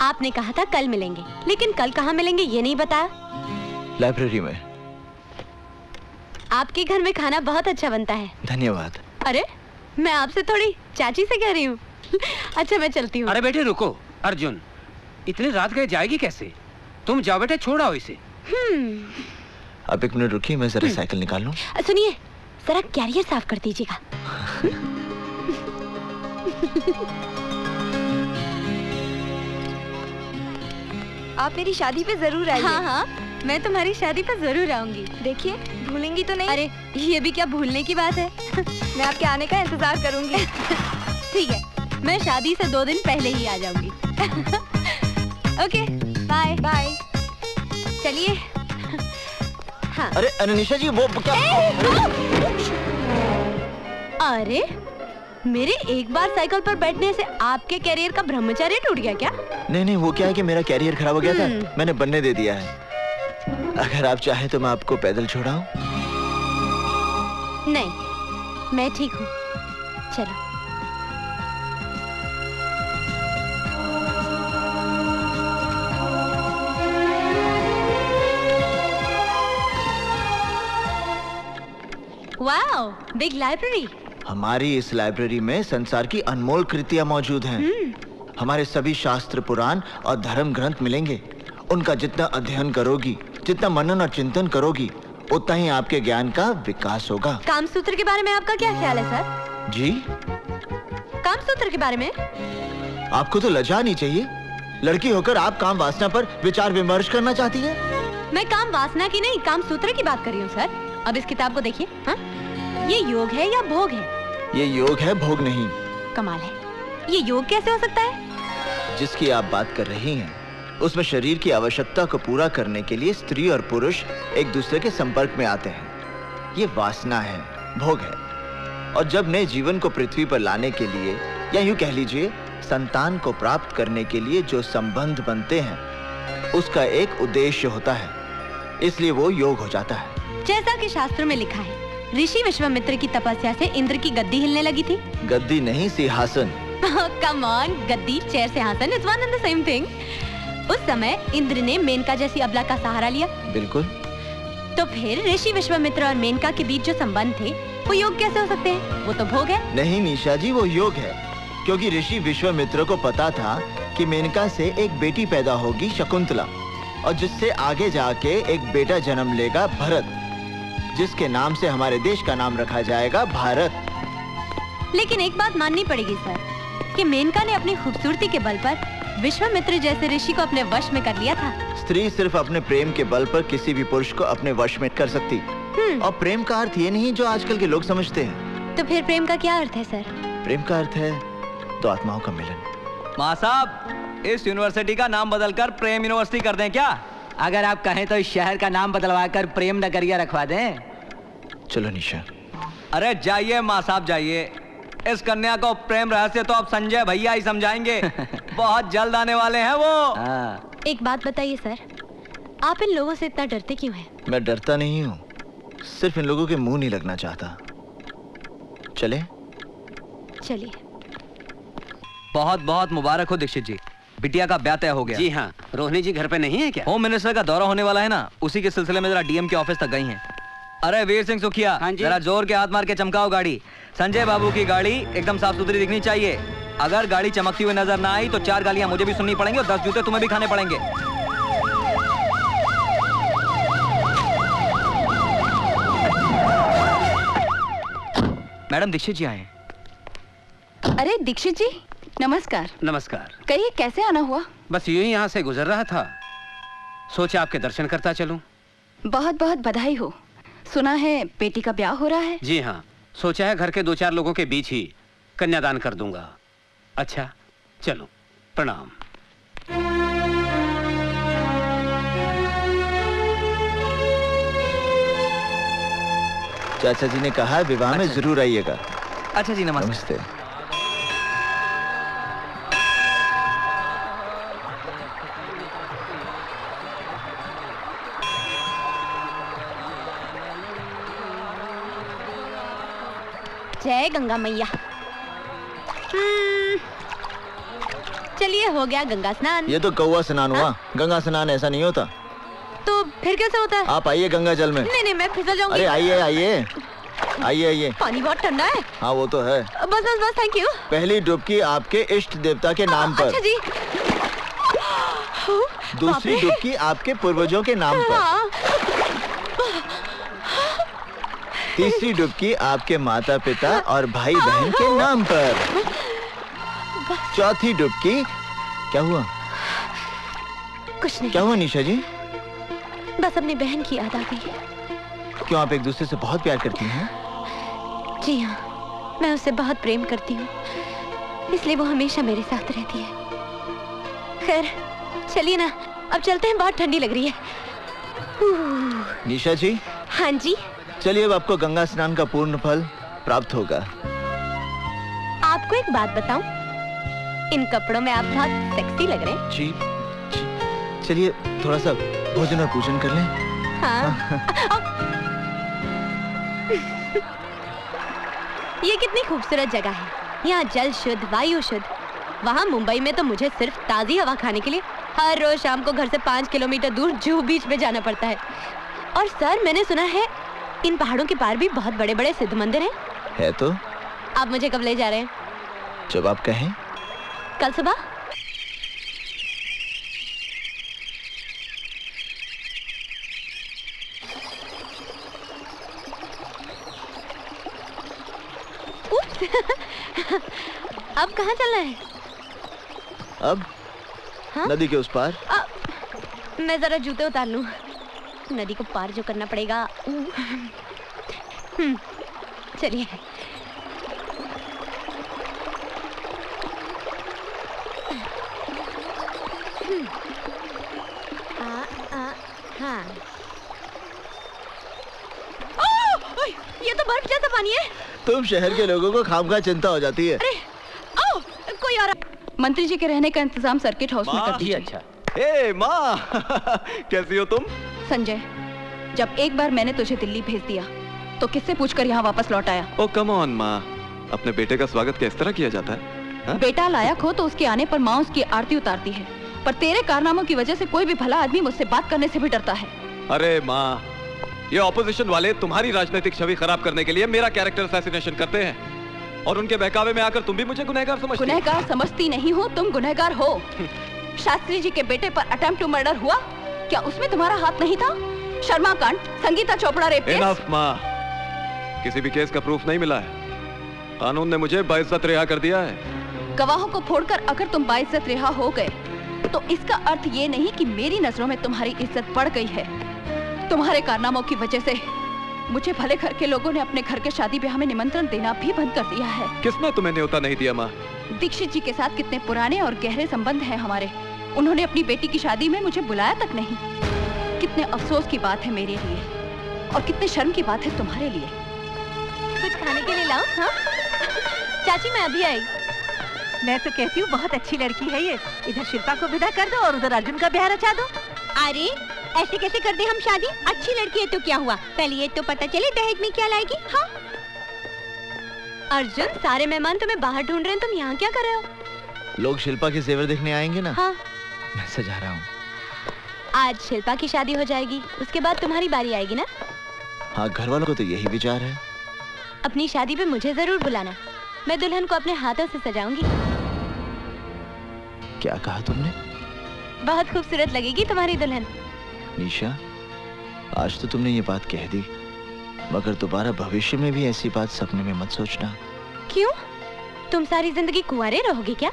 आपने कहा था कल मिलेंगे, लेकिन कल कहाँ मिलेंगे ये नहीं बताया। लाइब्रेरी में। आपके घर में खाना बहुत अच्छा बनता है। धन्यवाद। अरे, मैं आपसे थोड़ी चाची से कह रही हूँ। अच्छा मैं चलती हूँ। अरे बेटे रुको, अर्जुन इतनी रात गए जाएगी कैसे? तुम जाओ बेटे, छोड़ आओ इसे। आप एक मिनट रुकिए, मैं जरा साइकिल निकाल लूं। सुनिए, जरा कैरियर साफ कर दीजिएगा। आप मेरी शादी पे जरूर आइए। हाँ हाँ, मैं तुम्हारी शादी पे जरूर आऊंगी। देखिए, भूलेंगी तो नहीं? अरे ये भी क्या भूलने की बात है। मैं आपके आने का इंतजार करूंगी। ठीक है, मैं शादी से 2 दिन पहले ही आ जाऊंगी। Okay, bye bye. चलिए। हाँ। अरे अनिशा जी, वो क्या? अरे, मेरे एक बार साइकिल पर बैठने से आपके कैरियर का ब्रह्मचर्य टूट गया क्या? नहीं, वो क्या है कि मेरा कैरियर खराब हो गया था, मैंने बनने दे दिया है। अगर आप चाहे तो मैं आपको पैदल छोड़ाऊं? नहीं, मैं ठीक हूँ। चलो। Wow, big library. हमारी इस लाइब्रेरी में संसार की अनमोल कृतियां मौजूद हैं। हमारे सभी शास्त्र, पुराण और धर्म ग्रंथ मिलेंगे। उनका जितना अध्ययन करोगी, जितना मनन और चिंतन करोगी, उतना ही आपके ज्ञान का विकास होगा। कामसूत्र के बारे में आपका क्या ख्याल है सर? जी? कामसूत्र के बारे में? आपको तो लज्जा नहीं चाहिए। लड़की होकर आप काम वासना पर विचार विमर्श करना चाहती हैं? मैं काम वासना की नहीं, कामसूत्र की बात कर रही हूँ सर। अब इस किताब को देखिए। हाँ? ये योग है या भोग है? ये योग है, भोग नहीं। कमाल है, ये योग कैसे हो सकता है? जिसकी आप बात कर रही हैं, उसमें शरीर की आवश्यकता को पूरा करने के लिए स्त्री और पुरुष एक दूसरे के संपर्क में आते हैं। ये वासना है, भोग है। और जब नए जीवन को पृथ्वी पर लाने के लिए, या यूं कह लीजिए संतान को प्राप्त करने के लिए जो संबंध बनते हैं, उसका एक उद्देश्य होता है, इसलिए वो योग हो जाता है। जैसा कि शास्त्रों में लिखा है, ऋषि विश्वामित्र की तपस्या से इंद्र की गद्दी हिलने लगी थी। गद्दी नहीं, सिंहासन। कम ऑन, गद्दी, चेयर, सिंहासन is one and the same thing. उस समय इंद्र ने मेनका जैसी अबला का सहारा लिया। बिल्कुल। तो फिर ऋषि विश्वामित्र और मेनका के बीच जो संबंध थे, वो योग कैसे हो सकते हैं? वो तो भोग है। नहीं निशा जी, वो योग है, क्योंकि ऋषि विश्वामित्र को पता था कि मेनका से एक बेटी पैदा होगी, शकुंतला, और जिससे आगे जाके एक बेटा जन्म लेगा, भरत, जिसके नाम से हमारे देश का नाम रखा जाएगा भारत। लेकिन एक बात माननी पड़ेगी सर, कि मेनका ने अपनी खूबसूरती के बल पर विश्वामित्र जैसे ऋषि को अपने वश में कर लिया था। स्त्री सिर्फ अपने प्रेम के बल पर किसी भी पुरुष को अपने वश में कर सकती। और प्रेम का अर्थ ये नहीं जो आजकल के लोग समझते हैं। तो फिर प्रेम का क्या अर्थ है सर? प्रेम का अर्थ है दो आत्माओं का मिलन। माँ साहब, इस यूनिवर्सिटी का नाम बदलकर प्रेम यूनिवर्सिटी कर दें क्या? अगर आप कहें तो इस शहर का नाम बदलवा कर प्रेम नगरिया रखवा दें। चलो निशा। अरे जाइए माँ साहब जाइए, इस कन्या को प्रेम रहस्य तो अब संजय भैया ही समझाएंगे। बहुत जल्द आने वाले हैं वो। एक बात बताइए सर, आप इन लोगों से इतना डरते क्यों हैं? मैं डरता नहीं हूँ, सिर्फ इन लोगों के मुंह नहीं लगना चाहता। चले? चलिए। बहुत बहुत मुबारक हो दीक्षित जी, बिटिया का ब्याह तय हो गया। जी हाँ, रोहिणी जी घर पे नहीं है क्या? होम मिनिस्टर का दौरा होने वाला है ना, उसी के सिलसिले में जरा डीएम के ऑफिस तक गई हैं। अरे वीर सिंह सुखिया, जरा जोर के हाथ मार के चमकाओ गाड़ी। संजय बाबू की गाड़ी एकदम साफ सुथरी दिखनी चाहिए। अगर गाड़ी चमकती हुई नजर ना आई तो 4 गालियां मुझे भी सुननी पड़ेंगी और 10 जूते तुम्हें भी खाने पड़ेंगे। मैडम दीक्षित जी आए। अरे दीक्षित जी, नमस्कार। नमस्कार। कहिए कैसे आना हुआ? बस यूं ही यहाँ से गुजर रहा था, सोचा आपके दर्शन करता चलूं। बहुत बहुत बधाई हो। सुना है बेटी का ब्याह हो रहा है? जी हाँ, सोचा है घर के 2-4 लोगों के बीच ही कन्यादान कर दूंगा। अच्छा चलो, प्रणाम। चाचा जी ने कहा विवाह में जरूर आइएगा। अच्छा जी, नमस्ते। नमस्ते। जय गंगा मैया। चलिए, हो गया गंगा स्नान। ये तो कौवा स्नान हुआ, गंगा स्नान ऐसा नहीं होता। तो फिर कैसे होता है? आप आइए गंगा जल में। नहीं नहीं, मैं फिसल जाऊंगी। अरे आइए आइए आइए आइए। पानी बहुत ठंडा है। हाँ वो तो है। बस बस बस, थैंक यू। पहली डुबकी आपके इष्ट देवता के नाम पर। अच्छा जी। दूसरी डुबकी आपके पूर्वजों के नाम पर। तीसरी डुबकी आपके माता पिता और भाई बहन के नाम पर। चौथी डुबकी। क्या हुआ? कुछ नहीं। क्या हुआ निशा जी? बस अपनी बहन की याद आ गई। क्यों, आप एक दूसरे से बहुत प्यार करती हैं? जी हाँ, मैं उससे बहुत प्रेम करती हूँ, इसलिए वो हमेशा मेरे साथ रहती है। खैर चलिए ना, अब चलते हैं, बहुत ठंडी लग रही है। निशा जी। हाँ जी। चलिए, अब आपको गंगा स्नान का पूर्ण फल प्राप्त होगा। आपको एक बात बताऊं, इन कपड़ों में आप बहुत सेक्सी लग रहे हैं। जी, चलिए थोड़ा सा भोजन और पूजन कर लें। हाँ। ये कितनी खूबसूरत जगह है। यहाँ जल शुद्ध, वायु शुद्ध। वहाँ मुंबई में तो मुझे सिर्फ ताज़ी हवा खाने के लिए हर रोज शाम को घर से 5 किलोमीटर दूर जुहू बीच में जाना पड़ता है। और सर, मैंने सुना है इन पहाड़ों के पार भी बहुत बड़े बड़े सिद्ध मंदिर हैं। है तो। आप मुझे कब ले जा रहे हैं? जब आप कहें। कल सुबह? अब कहाँ चलना है? अब हाँ? नदी के उस पार। मैं जरा जूते उतार लूं, नदी को पार जो करना पड़ेगा। चलिए। हाँ। ये तो बर्फ जैसा पानी है। तुम शहर के लोगों को खामखा चिंता हो जाती है। अरे कोई आ रहा। मंत्री जी के रहने का इंतजाम सर्किट हाउस में कर दीजिए। अच्छा। ए माँ, कैसी हो तुम? संजय, जब एक बार मैंने तुझे दिल्ली भेज दिया तो किससे पूछकर यहाँ वापस लौट आया? ओ कम ऑन माँ, अपने बेटे का स्वागत किस तरह किया जाता है? हा? बेटा लायक हो तो उसके आने पर माँ उसकी आरती उतारती है, पर तेरे कारनामों की वजह से कोई भी भला आदमी मुझसे बात करने से भी डरता है। अरे माँ, ये ऑपोजिशन वाले तुम्हारी राजनीतिक छवि खराब करने के लिए मेरा कैरेक्टर असैसिनेशन करते हैं, और उनके बहकावे में आकर तुम भी मुझे गुनहगार समझती हो। गुनहगार समझती नहीं हो, तुम गुनहगार हो। शास्त्री जी के बेटे पर अटेम्प्ट टू मर्डर हुआ, क्या उसमें तुम्हारा हाथ नहीं था? शर्मा कांड, Sangeeta Chopra rape case. Enough माँ, किसी भी केस का प्रूफ नहीं मिला है। कानून ने मुझे बाइज्जत रिहा कर दिया है। गवाहों को फोड़कर अगर तुम बाइज्जत रिहा हो गए तो इसका अर्थ ये नहीं कि मेरी नजरों में तुम्हारी इज्जत बढ़ गई है। तुम्हारे कारनामों की वजह से मुझे भले घर के लोगों ने अपने घर के शादी ब्याह में निमंत्रण देना भी बंद कर दिया है। किसने तुम्हें न्योता नहीं दिया माँ? दीक्षित जी के साथ कितने पुराने और गहरे संबंध हैं हमारे, उन्होंने अपनी बेटी की शादी में मुझे बुलाया तक नहीं। कितने अफसोस की बात है मेरे लिए और कितने शर्म की बात है तुम्हारे लिए। कुछ खाने के लिए लाऊं? हाँ? चाची मैं अभी आई। मैं तो कहती हूँ बहुत अच्छी लड़की है ये। इधर शिल्पा को विदा कर दो और उधर अर्जुन का ब्याह रचा दो। अरे ऐसे कैसे कर दे हम शादी? अच्छी लड़की है तो क्या हुआ, पहले ये तो पता चले दहेज में क्या लाएगी। हाँ अर्जुन, सारे मेहमान तुम्हें बाहर ढूंढ रहे हैं, तुम यहाँ क्या कर रहे हो? लोग शिल्पा के जेवर देखने आएंगे ना। हाँ मैं सजा रहा हूँ। आज शिल्पा की शादी हो जाएगी, उसके बाद तुम्हारी बारी आएगी ना। हाँ, घर वालों को तो यही विचार है। अपनी शादी पे मुझे जरूर बुलाना, मैं दुल्हन को अपने हाथों से सजाऊंगी। क्या कहा तुमने? बहुत खूबसूरत लगेगी तुम्हारी दुल्हन। निशा, आज तो तुमने ये बात कह दी, मगर दोबारा भविष्य में भी ऐसी बात सपने में मत सोचना। क्यों? तुम सारी जिंदगी कुंवारे रहोगे क्या?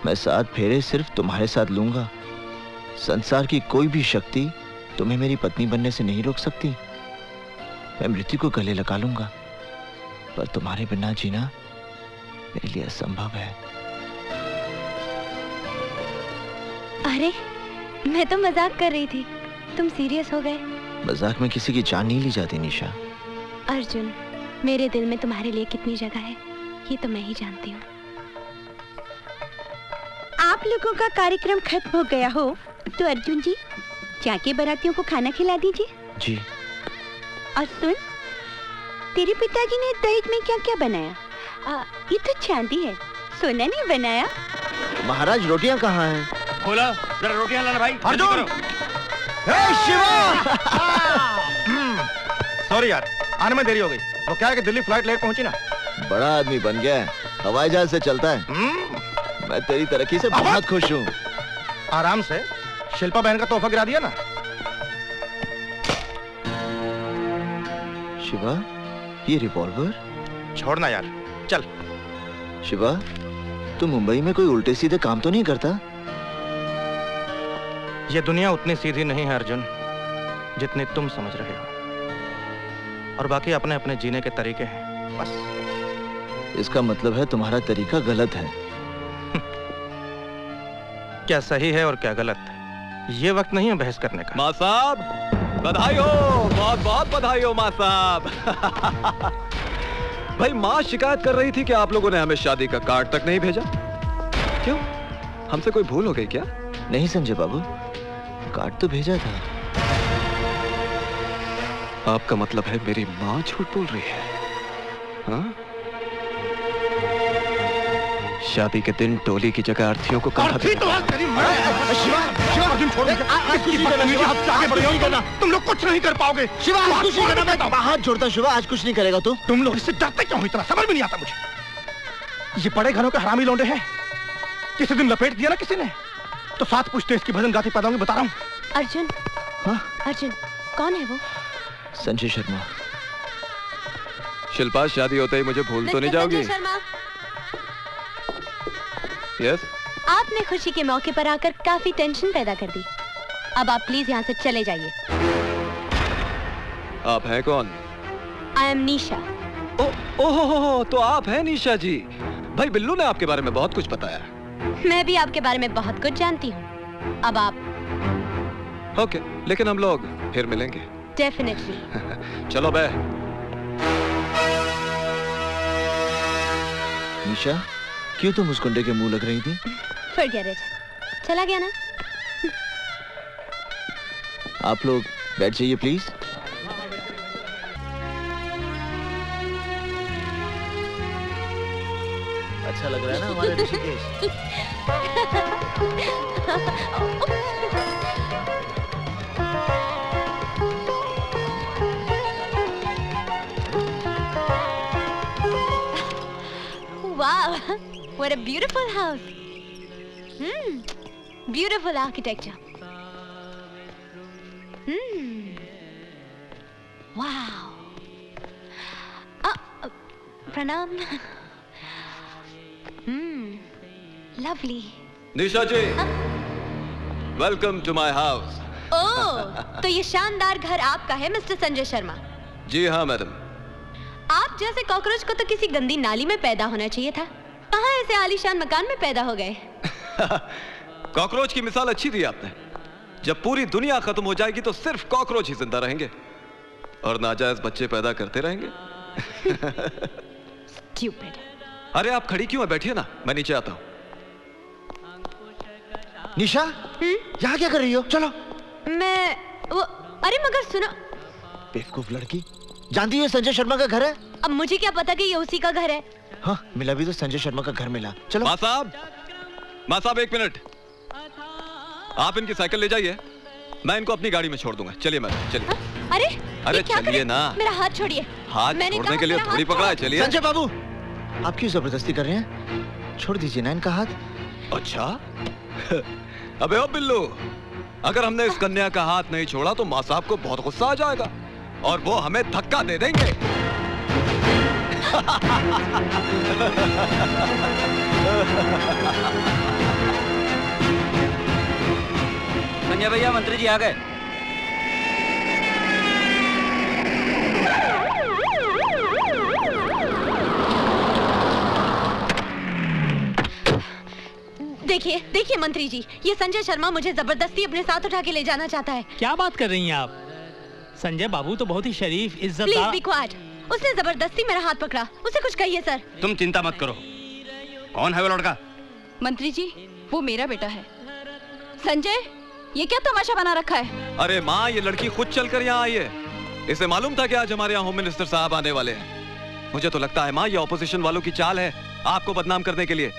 मैं 7 फेरे सिर्फ तुम्हारे साथ लूंगा। संसार की कोई भी शक्ति तुम्हें मेरी पत्नी बनने से नहीं रोक सकती। मैं मृत्यु को गले लगा लूंगा, पर तुम्हारे बिना जीना मेरे लिए असंभव है। अरे मैं तो मजाक कर रही थी, तुम सीरियस हो गए। मजाक में किसी की जान नहीं ली जाती निशा। अर्जुन, मेरे दिल में तुम्हारे लिए कितनी जगह है ये तो मैं ही जानती हूँ। आप लोगों का कार्यक्रम खत्म हो गया हो तो अर्जुन जी जाके बारातियों को खाना खिला दीजिए। जी। और सुन, तेरे पिताजी ने दहेज में क्या क्या बनाया? ये तो चांदी है, सोना नहीं बनाया। महाराज रोटियां कहाँ हैं? बोला जरा रोटियां लाना भाई। अर्जुन! शिवा! सॉरी यार, आने में देरी हो गई। वो क्या है कि दिल्ली फ्लाइट लेट पहुंची ना। बड़ा आदमी बन गया है, हवाई जहाज से चलता है। मैं तेरी तरक्की से बहुत खुश हूँ। आराम से, शिल्पा बहन का तोहफा गिरा दिया ना। शिवा, ये रिवॉल्वर? छोड़ना यार, चल। शिवा, तू मुंबई में कोई उल्टे सीधे काम तो नहीं करता? ये दुनिया उतनी सीधी नहीं है अर्जुन, जितनी तुम समझ रहे हो। और बाकी अपने अपने जीने के तरीके हैं, बस। इसका मतलब है तुम्हारा तरीका गलत है। क्या सही है और क्या गलत, ये वक्त नहीं है बहस करने का। माँ साहब, बधाई हो, बहुत बहुत बधाई हो माँ साहब। भाई, माँ शिकायत कर रही थी कि आप लोगों ने हमें शादी का कार्ड तक नहीं भेजा। क्यों, हमसे कोई भूल हो गई क्या? नहीं संजय बाबू, कार्ड तो भेजा था। आपका मतलब है मेरी माँ झूठ बोल रही है? हाँ? शादी के दिन टोली की जगह अर्थी को कहा तो तुम लोग कुछ नहीं कर पाओगे। शिवा, आज कुछ नहीं करना। मैं हाथ जोड़ता शिवा, आज कुछ नहीं करेगा तू। तुम लोग इससे डरते क्यों हो इतना, समझ में नहीं आता मुझे। ये बड़े घरों के हरामी लौंडे हैं। किसी दिन लपेट दिया ना किसी ने तो 7 पुश्ते इसकी भजन गाती पैदा होंगी, बता रहा हूँ। अर्जुन, हाँ? अर्जुन कौन है वो? संजय शर्मा। शिल्पा, शादी होते ही मुझे भूल तो नहीं जाओगी? शर्मा, यस। आपने खुशी के मौके पर आकर काफी टेंशन पैदा कर दी। अब आप प्लीज यहाँ से चले जाइए। आप हैं कौन? आई एम निशा। ओहो, तो आप हैं निशा जी। भाई बिल्लू ने आपके बारे में बहुत कुछ बताया। मैं भी आपके बारे में बहुत कुछ जानती हूँ। अब आप ओके, लेकिन हम लोग फिर मिलेंगे। डेफिनेटली। चलो बे। निशा, क्यों तुम उस गुंडे के मुंह लग रही थी? Forget it. चला गया ना? आप लोग बैठ जाइए प्लीज। अच्छा लग रहा है ना हमारे Rishikesh? Wow, what a beautiful house. Beautiful architecture. Wow. Pranam. Lovely. Nisha ji, welcome to my house. Oh, तो ये शानदार घर आपका है मिस्टर संजय शर्मा? जी हाँ मैडम। आप जैसे कॉकरोच को तो किसी गंदी नाली में पैदा होना चाहिए था। कहाँ ऐसे आलीशान मकान में पैदा हो गए? कॉकरोच की मिसाल अच्छी दी आपने। जब पूरी दुनिया खत्म हो जाएगी तो सिर्फ कॉकरोच ही जिंदा रहेंगे और नाजायज बच्चे पैदा करते रहेंगे। Stupid. अरे आप खड़ी क्यों है? बैठिए ना, मैं नीचे आता हूँ। निशा, यहाँ क्या कर रही हो? चलो। मैं वो अरे मगर सुनो। बेवकूफ लड़की, जानती हो संजय शर्मा का घर है? अब मुझे क्या पता कि ये उसी का घर है। हाँ, मिला भी तो संजय शर्मा का घर मिला। चलो। माँ साहब, एक मिनट। आप इनकी साइकिल ले जाइए, मैं इनको अपनी गाड़ी में छोड़ दूंगा। चलिए मैडम, चलिए। अरे चलिए ना। मेरा हाथ छोड़िए। हाथ छोड़ने के लिए थोड़ी पकड़ा है। चलिए। संजय बाबू, आप क्यों जबरदस्ती कर रहे हैं? छोड़ दीजिए ना इनका हाथ। अच्छा। अबे ओ बिल्लू, अगर हमने इस कन्या का हाथ नहीं छोड़ा तो माँ साहब को बहुत गुस्सा आ जाएगा और वो हमें धक्का दे देंगे। संजय भैया, मंत्री जी आ गए। देखिए देखिए मंत्री जी, ये संजय शर्मा मुझे जबरदस्ती अपने साथ उठा के ले जाना चाहता है। क्या बात कर रही हैं आप? संजय बाबू तो बहुत ही शरीफ, इज्जतदार। Please be quiet. उसने जबरदस्ती मेरा हाथ पकड़ा, उसे कुछ कहिए सर। तुम चिंता मत करो। कौन है वो लड़का? मंत्री जी, वो मेरा बेटा है। संजय, ये क्या तमाशा बना रखा है? अरे माँ, ये लड़की खुद चलकर यहाँ आई है। इसे मालूम था कि आज हमारे यहाँ होम मिनिस्टर साहब आने वाले हैं। मुझे तो लगता है माँ, ये ऑपोजिशन वालों की चाल है आपको बदनाम करने के लिए,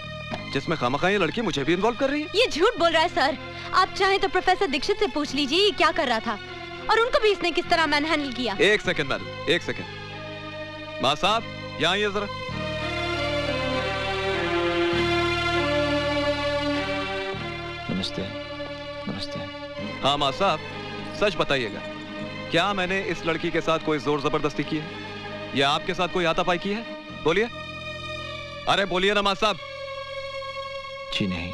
जिसमें खामखा ये लड़की मुझे भी इन्वॉल्व कर रही है। ये झूठ बोल रहा है सर। आप चाहें तो प्रोफेसर दीक्षित से पूछ लीजिए ये क्या कर रहा था और उनको भी इसने किस तरह मैनहैंडल किया। एक सेकंड मैडम, एक सेकंड। माँ साहब, यहाँ आइए जरा। नमस्ते। नमस्ते। हाँ माँ साहब, सच बताइएगा, क्या मैंने इस लड़की के साथ कोई जोर जबरदस्ती की है या आपके साथ कोई हाथापाई की है? बोलिए। अरे बोलिए ना माँ साहब। जी नहीं।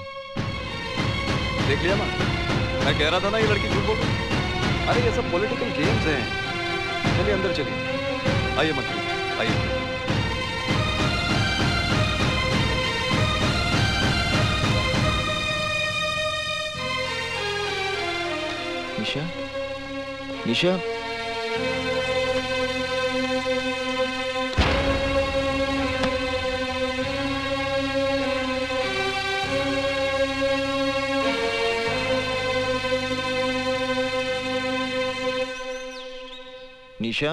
देख लिया माँ, मैं कह रहा था ना ये लड़की झूठ बोल रही। अरे ये सब पॉलिटिकल गेम्स हैं। चलिए अंदर चलिए। आइए मंत्री, आइए। निशा, निशा, निशा,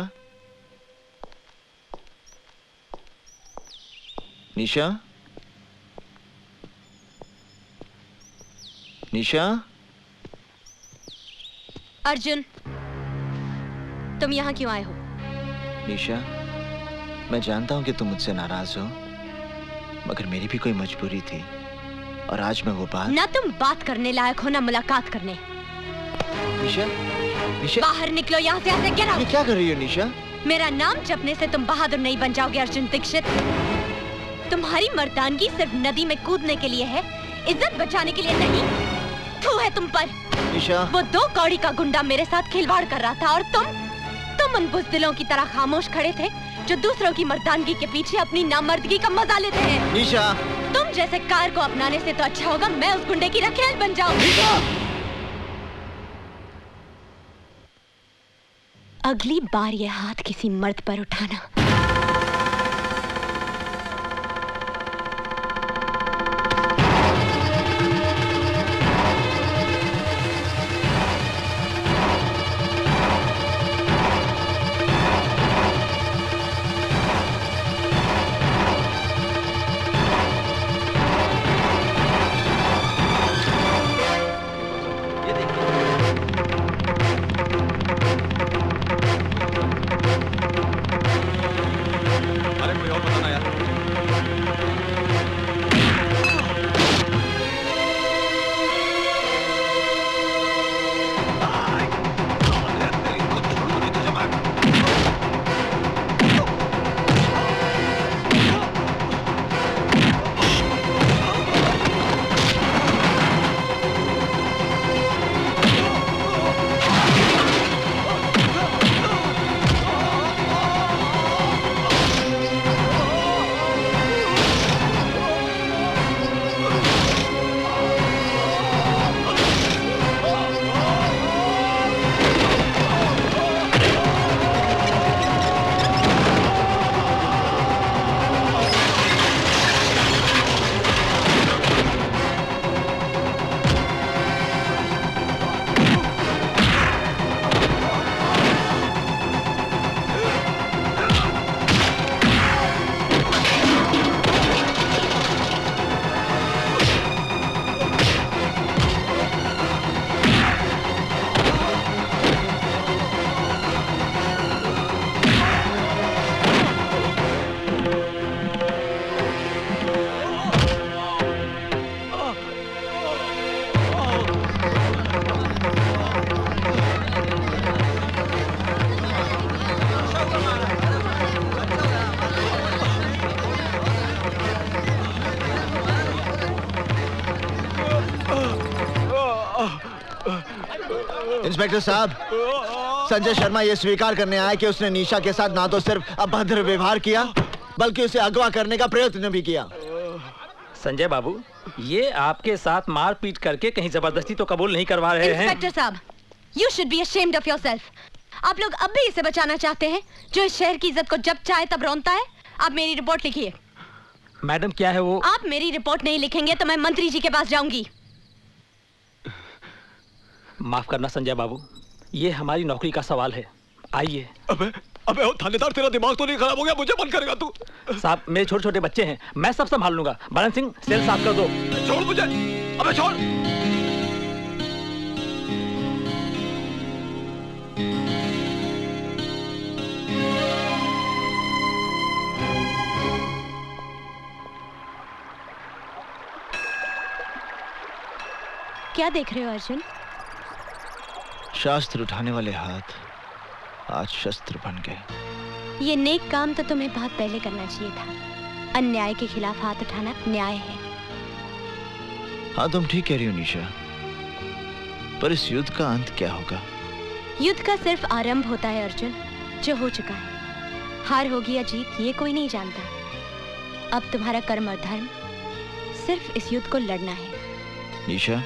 निशा, निशा। अर्जुन, तुम यहाँ क्यों आए हो? निशा, मैं जानता हूँ कि तुम मुझसे नाराज हो, मगर मेरी भी कोई मजबूरी थी और आज मैं वो बात। ना तुम बात करने लायक हो ना मुलाकात करने। निशा, निशा, बाहर निकलो यहाँ से। Get out. ये क्या कर रही हो निशा? मेरा नाम जपने से तुम बहादुर नहीं बन जाओगे अर्जुन दीक्षित। तुम्हारी मर्दानगी सिर्फ नदी में कूदने के लिए है, इज्जत बचाने के लिए नहीं। थू है तुम पर। निशा, वो 2 कौड़ी का गुंडा मेरे साथ खिलवाड़ कर रहा था और तुम उन बुज़दिलों की तरह खामोश खड़े थे जो दूसरों की मर्दानगी के पीछे अपनी नामर्दगी का मजा लेते हैं। निशा, तुम जैसे कार को अपनाने से तो अच्छा होगा मैं उस गुंडे की रखेल बन जाऊं। अगली बार ये हाथ किसी मर्द पर उठाना। इंस्पेक्टर साहब, संजय शर्मा ये स्वीकार करने आया कि उसने निशा के साथ ना तो सिर्फ अभद्र व्यवहार किया बल्कि उसे अगवा करने का प्रयत्न भी किया। संजय बाबू, ये आपके साथ मारपीट करके कहीं जबरदस्ती तो कबूल नहीं करवा रहे हैं? इंस्पेक्टर साहब, you should be ashamed of yourself। आप लोग अब भी इसे बचाना चाहते हैं, जो इस शहर की इज्जत को जब चाहे तब रौंदता है। आप मेरी रिपोर्ट लिखिए। मैडम क्या है वो? आप मेरी रिपोर्ट नहीं लिखेंगे तो मैं मंत्री जी के पास जाऊंगी। माफ करना संजय बाबू, ये हमारी नौकरी का सवाल है। आइए। अबे ओ थानेदार, तेरा दिमाग तो नहीं खराब हो गया? मुझे बंद करेगा तू? साहब, मेरे छोटे छोटे बच्चे हैं, मैं सब संभाल लूंगा। बरन सिंह, सेल साफ कर दो। छोड़ मुझे, अबे छोड़। क्या देख रहे हो अर्जुन? शास्त्र उठाने वाले हाथ आज शस्त्र बन गए। ये नेक काम तो तुम्हें बहुत पहले करना चाहिए था। अन्याय के खिलाफ हाथ उठाना न्याय है। हाँ, तुम ठीक कह रही हो निशा, पर इस युद्ध का अंत क्या होगा? युद्ध का सिर्फ आरंभ होता है अर्जुन, जो हो चुका है। हार होगी या जीत ये कोई नहीं जानता। अब तुम्हारा कर्म और धर्म सिर्फ इस युद्ध को लड़ना है। निशा,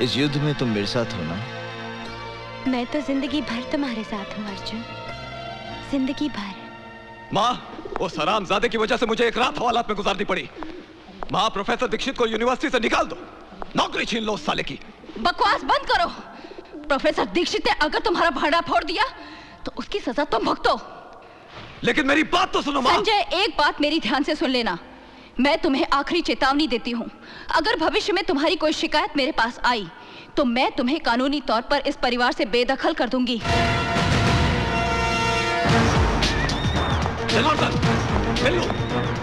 इस युद्ध में तुम मेरे साथ हो ना? मैं तो जिंदगी भर तुम्हारे साथ हूँ अर्जुन, जिंदगी भर। माँ, वो हरामजादे की वजह से मुझे एक रात हवालात में गुजारनी पड़ी। माँ, प्रोफेसर दीक्षित को यूनिवर्सिटी से निकाल दो, नौकरी छीन लो उस साले की। बकवास बंद करो। प्रोफेसर दीक्षित ने अगर तुम्हारा भांडा फोड़ दिया तो उसकी सजा तुम भुगतो। लेकिन मेरी बात तो सुनो माँ। संजय, एक बात मेरी ध्यान से सुन लेना। मैं तुम्हें आखिरी चेतावनी देती हूँ। अगर भविष्य में तुम्हारी कोई शिकायत मेरे पास आई तो मैं तुम्हें कानूनी तौर पर इस परिवार से बेदखल कर दूंगी।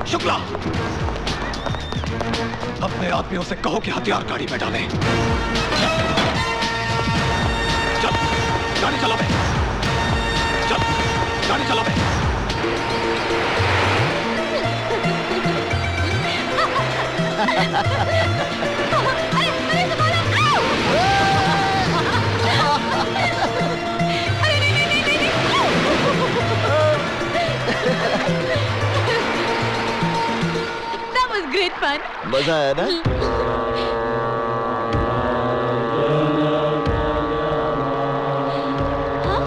शुक्ला, अपने आदमियों से कहो कि हथियार गाड़ी में डालें। चल, गाड़ी चला बे। चल, गाड़ी चला बे। That was great fun. मजा आया ना? हाँ?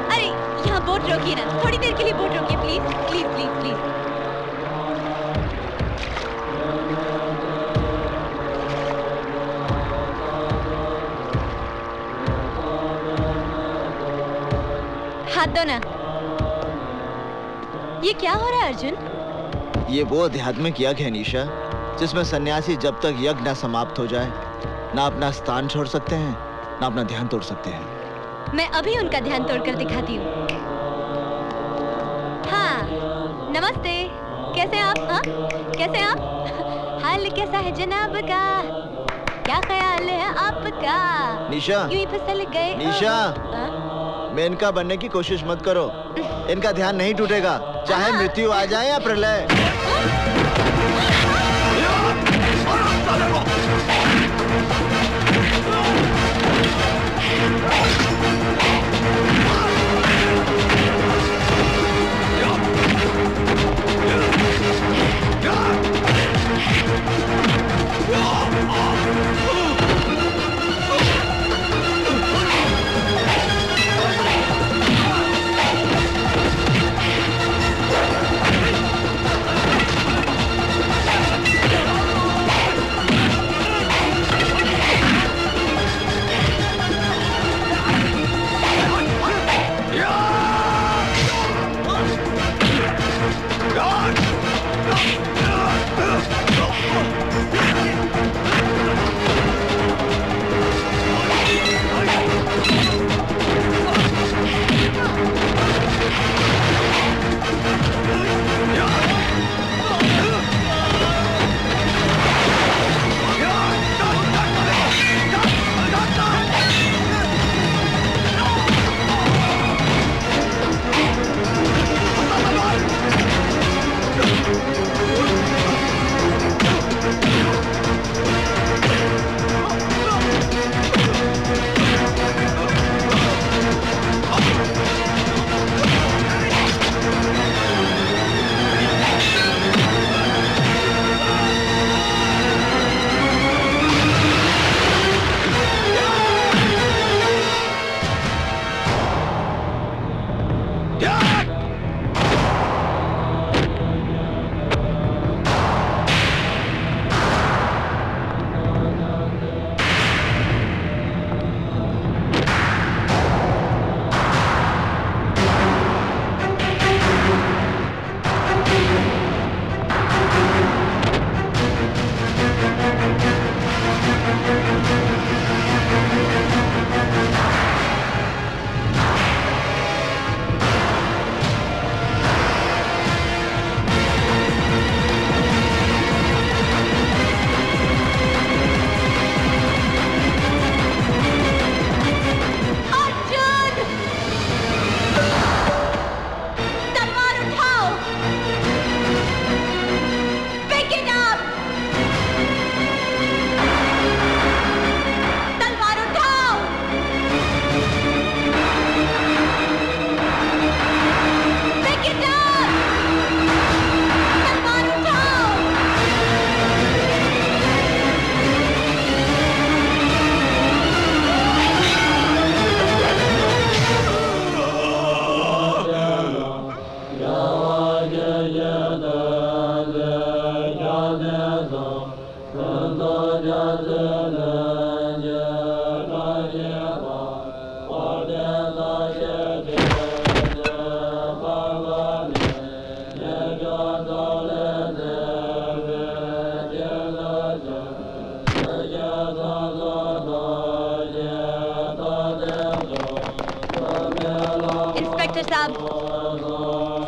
अरे यहाँ बोट रोकिए ना, थोड़ी देर के लिए बोट रोकिए प्लीज प्लीज प्लीज प्लीज। हाथ दो ना। ये क्या हो रहा है अर्जुन? ये वो आध्यात्मिक यज्ञ है निशा, जिसमें सन्यासी जब तक यज्ञ ना समाप्त हो जाए ना अपना स्थान छोड़ सकते हैं ना अपना ध्यान तोड़ सकते हैं। मैं अभी उनका ध्यान तोड़कर दिखाती हूँ। हाँ, नमस्ते। कैसे हैं आप? हाँ, कैसे हैं आप? हाल कैसा है जनाब का? क्या ख्याल है आपका? निशा, यूं ही फिसल गए। निशा, मैं इनका बनने की कोशिश मत करो। इनका ध्यान नहीं टूटेगा, चाहे मृत्यु आ जाए या प्रलय।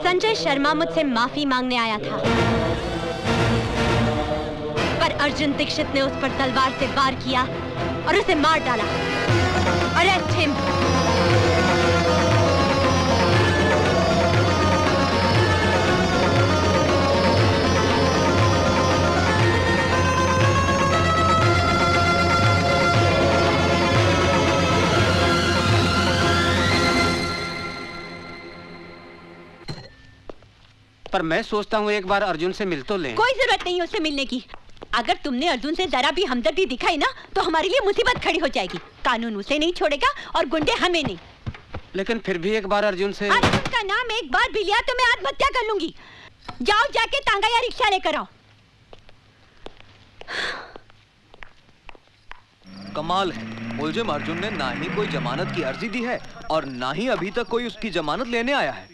संजय शर्मा मुझसे माफी मांगने आया था, पर अर्जुन दीक्षित ने उस पर तलवार से वार किया और उसे मार डाला। Arrest him. पर मैं सोचता हूँ एक बार अर्जुन से मिल तो लें। कोई जरूरत नहीं उससे मिलने की। अगर तुमने अर्जुन से जरा भी हमदर्दी दिखाई ना तो हमारे लिए मुसीबत खड़ी हो जाएगी। कानून उसे नहीं छोड़ेगा और गुंडे हमें नहीं। लेकिन फिर भी एक बार अर्जुन से। अर्जुन का नाम एक बार भी लिया तो मैं आत्महत्या कर लूंगी। जाओ जाके तांगा या रिक्शा लेकर आओ। कमाल है, मुलजिम अर्जुन ने ना ही कोई जमानत की अर्जी दी है और ना ही अभी तक कोई उसकी जमानत लेने आया है।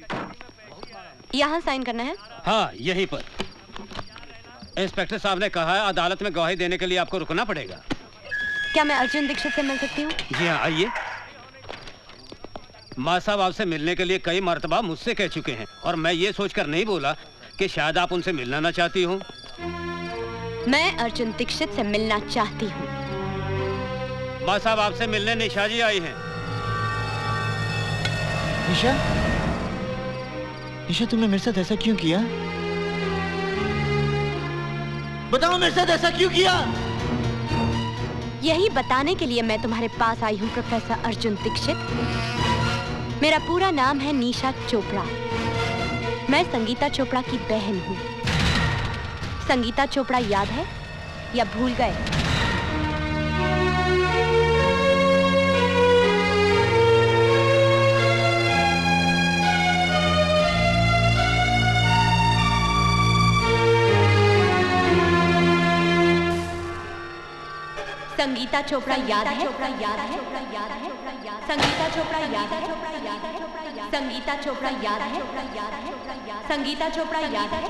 यहाँ साइन करना है? हाँ, यहीं पर। इंस्पेक्टर साहब ने कहा है अदालत में गवाही देने के लिए आपको रुकना पड़ेगा। क्या मैं अर्जुन दीक्षित से मिल सकती हूँ? जी हाँ, आइए। माँ साहब आपसे मिलने के लिए कई मर्तबा मुझसे कह चुके हैं और मैं ये सोचकर नहीं बोला कि शायद आप उनसे मिलना ना चाहती हूँ। मैं अर्जुन दीक्षित से मिलना चाहती हूँ। माँ साहब आपसे मिलने निशा जी आई हैं। निशा? निशा, तुमने मेरे साथ ऐसा क्यों किया? बताओ मेरे साथ ऐसा क्यों किया? यही बताने के लिए मैं तुम्हारे पास आई हूँ प्रोफेसर अर्जुन दीक्षित। मेरा पूरा नाम है निशा चोपड़ा। मैं संगीता चोपड़ा की बहन हूँ। संगीता चोपड़ा याद है या भूल गए? संगीता चोपड़ा याद है? संगीता चोपड़ा याद है? संगीता चोपड़ा याद है? संगीता चोपड़ा याद है?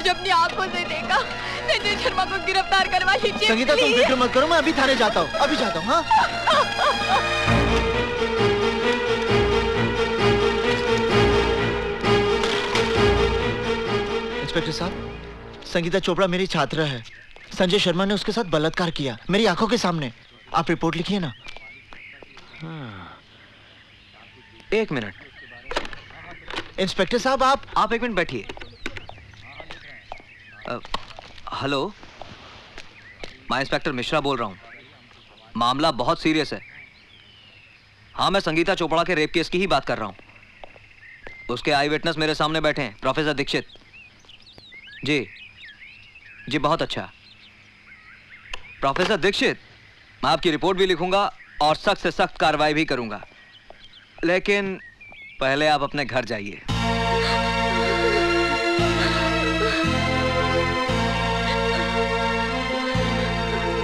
अपनी आंखों से देखा। संजय शर्मा को गिरफ्तार करवा लीजिए। संगीता, तुम फिक्र मत करो, मैं अभी थाने जाता हूँ। अभी जाता हूँ। हाँ? इंस्पेक्टर साहब, संगीता चोपड़ा मेरी छात्रा है। संजय शर्मा ने उसके साथ बलात्कार किया मेरी आंखों के सामने। आप रिपोर्ट लिखिए ना। एक मिनट। इंस्पेक्टर साहब, आप एक मिनट बैठिए। हेलो, मैं इंस्पेक्टर मिश्रा बोल रहा हूँ। मामला बहुत सीरियस है। हाँ, मैं संगीता चोपड़ा के रेप केस की ही बात कर रहा हूँ। उसके आई विटनेस मेरे सामने बैठे हैं, प्रोफेसर दीक्षित। जी जी, बहुत अच्छा। प्रोफेसर दीक्षित, मैं आपकी रिपोर्ट भी लिखूंगा और सख्त से सख्त कार्रवाई भी करूंगा, लेकिन पहले आप अपने घर जाइए।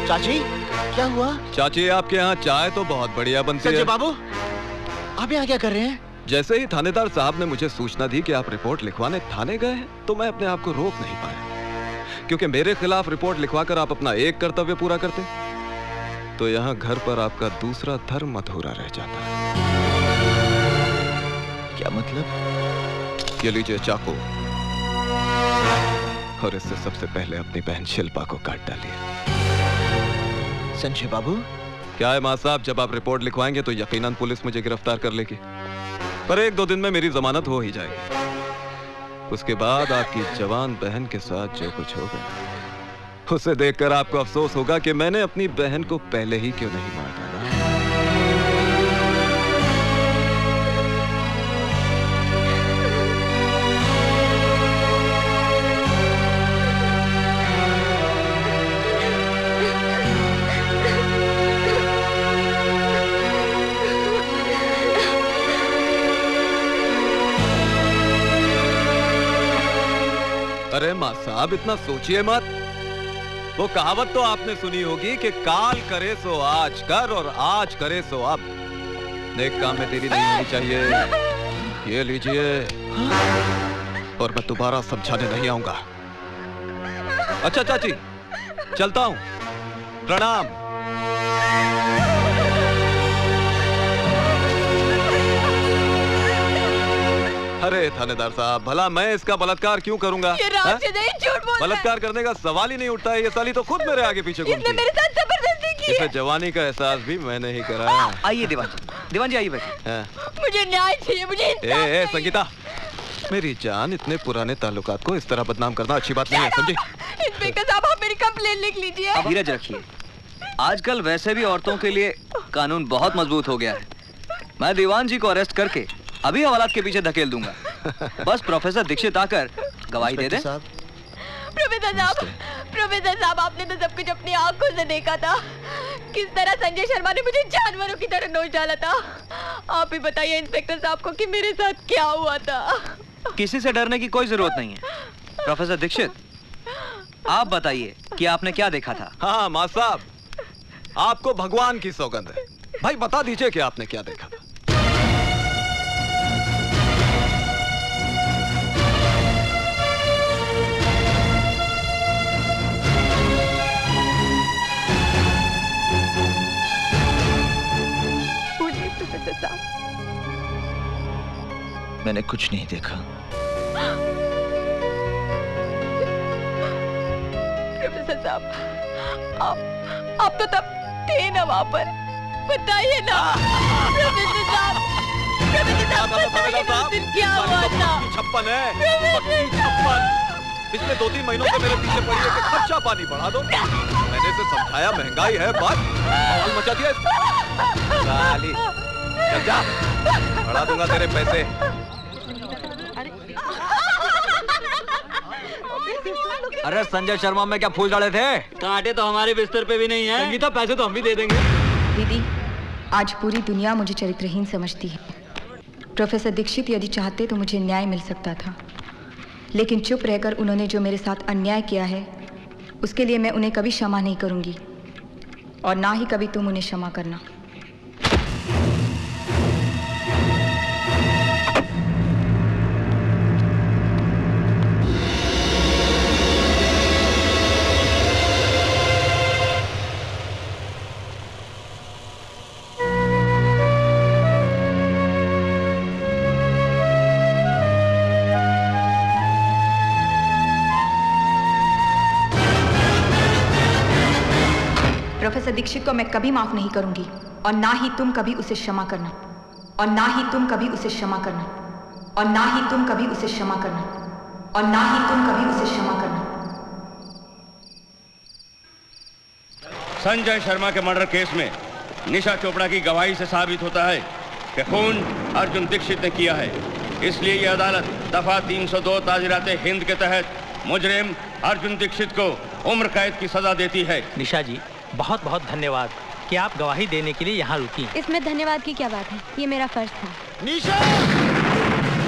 चाची, क्या हुआ? चाची, आपके यहाँ चाय तो बहुत बढ़िया बनती है। संजय बाबू, आप यहाँ क्या कर रहे हैं? जैसे ही थानेदार साहब ने मुझे सूचना दी कि आप रिपोर्ट लिखवाने थाने गए हैं, तो मैं अपने आप को रोक नहीं पाया, क्योंकि मेरे खिलाफ रिपोर्ट लिखवाकर आप अपना एक कर्तव्य पूरा करते तो यहाँ घर पर आपका दूसरा धर्म अधूरा रह जाता है। क्या मतलब? ये लीजिए चाकू, और इससे सबसे पहले अपनी बहन शिल्पा को काट डालिए। संजय बाबू, क्या है मां साहब, जब आप रिपोर्ट लिखवाएंगे तो यकीनन पुलिस मुझे गिरफ्तार कर लेगी। पर 1-2 दिन में मेरी जमानत हो ही जाएगी। उसके बाद आपकी जवान बहन के साथ जो कुछ होगा उसे देखकर आपको अफसोस होगा कि मैंने अपनी बहन को पहले ही क्यों नहीं मार डाला। अरे माँ साहब, इतना सोचिए मत। वो कहावत तो आपने सुनी होगी कि काल करे सो आज कर और आज करे सो अब। नेक काम में देरी नहीं होनी चाहिए। ये लीजिए, और मैं दोबारा समझाने नहीं आऊंगा। अच्छा चाची, चलता हूं। प्रणाम। अरे थानेदार साहब, भला मैं इसका बलात्कार क्यों करूंगा? ये राज नहीं, झूठ बोल रहा है। बलात्कार करने का सवाल ही नहीं उठता है। ये साली तो खुद मेरे आगे पीछे घूमती है। इसने मेरे साथ जबरदस्ती की है। इसे जवानी का एहसास भी मैंने ही कराया। आइए दीवान जी आइए बैठिए। मुझे न्याय चाहिए, मुझे इंसाफ चाहिए। संगीता, मेरी जान, इतने पुराने ताल्लुकात को इस तरह बदनाम करना अच्छी बात नहीं है, समझी? इंस्पेक्टर साहब, आप मेरी कंप्लेन लिख लीजिए। धीरज रखिए। आजकल वैसे भी औरतों के लिए कानून बहुत मजबूत हो गया है। मैं दीवान जी को अरेस्ट करके अभी हवालात के पीछे धकेल दूंगा। बस प्रोफेसर दीक्षित आकर गवाही दे दे। प्रोफेसर साहब, आपने तो सब कुछ अपनी आंखों से देखा था। किस तरह संजय शर्मा ने मुझे जानवरों की तरह नोच डाला था। आप ही बताइए इंस्पेक्टर साहब को कि मेरे साथ क्या हुआ था। किसी से डरने की कोई जरूरत नहीं है। प्रोफेसर दीक्षित, आप बताइए कि आपने क्या देखा था? हाँ माँ साहब, आपको भगवान की सौगंध है। भाई बता दीजिए कि आपने क्या देखा था। मैंने कुछ नहीं देखा। प्रोफेसर साहब, आप तो तब थे ना वहाँ पर, बताइए ना। प्रोफेसर साहब, बताइए ना उस दिन क्या हुआ था। 56 है, 56। पिछले 2-3 महीनों से मेरे पीछे पड़ी है कि खर्चा पानी बढ़ा दो। मैंने इसे समझाया, महंगाई है, बात माहौल मचा दिया। साली, चल जा, बढ़ा दूंगा तेरे पैसे। अरे संजय शर्मा में क्या फूल डाले थे? कांटे तो हमारे बिस्तर पे भी नहीं है। संगीता, पैसे तो हम भी दे देंगे। दीदी, आज पूरी दुनिया मुझे चरित्रहीन समझती है। प्रोफेसर दीक्षित यदि चाहते तो मुझे न्याय मिल सकता था, लेकिन चुप रहकर उन्होंने जो मेरे साथ अन्याय किया है उसके लिए मैं उन्हें कभी क्षमा नहीं करूंगी, और ना ही कभी तुम उन्हें क्षमा करना। प्रोफेसर दीक्षित को मैं कभी माफ नहीं करूंगी, और ना ही तुम कभी उसे क्षमा करना, और ना ही तुम कभी उसे क्षमा करना, और ना ही तुम कभी उसे क्षमा करना, और ना ही तुम कभी उसे क्षमा करना। संजय शर्मा के मर्डर केस में निशा चोपड़ा की गवाही से साबित होता है कि खून अर्जुन दीक्षित ने किया है। इसलिए यह अदालत दफा 302 ताजीराते हिंद के तहत मुजरिम अर्जुन दीक्षित को उम्र कैद की सजा देती है। निशा जी, बहुत बहुत धन्यवाद कि आप गवाही देने के लिए यहाँ रुकी। इसमें धन्यवाद की क्या बात है, ये मेरा फर्ज था। निशा!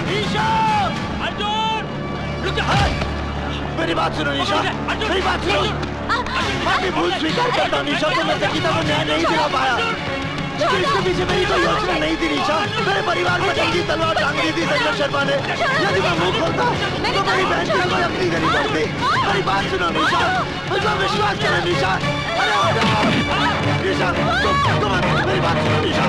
निशा! अर्जुन! रुक जा! मेरी बात सुनो निशा, मेरी बात सुनो। मैं भी भूल स्वीकार करता हूँ निशा, तो मैं संगीता को न्याय नहीं दिला पाया, लेकिन इसके पीछे मेरी कोई योजना नहीं थी निशा। मेरे परिवार पर जंगी तलवार टांग दी थी संजय शर्मा ने। यदि मैं मुंह खोलता तो मेरी बहन की कोई अपनी गली पड़ती। मेरी बात सुनो निशा, मुझे विश्वास करो निशा। निशा, तुम मेरी बात सुनो निशा।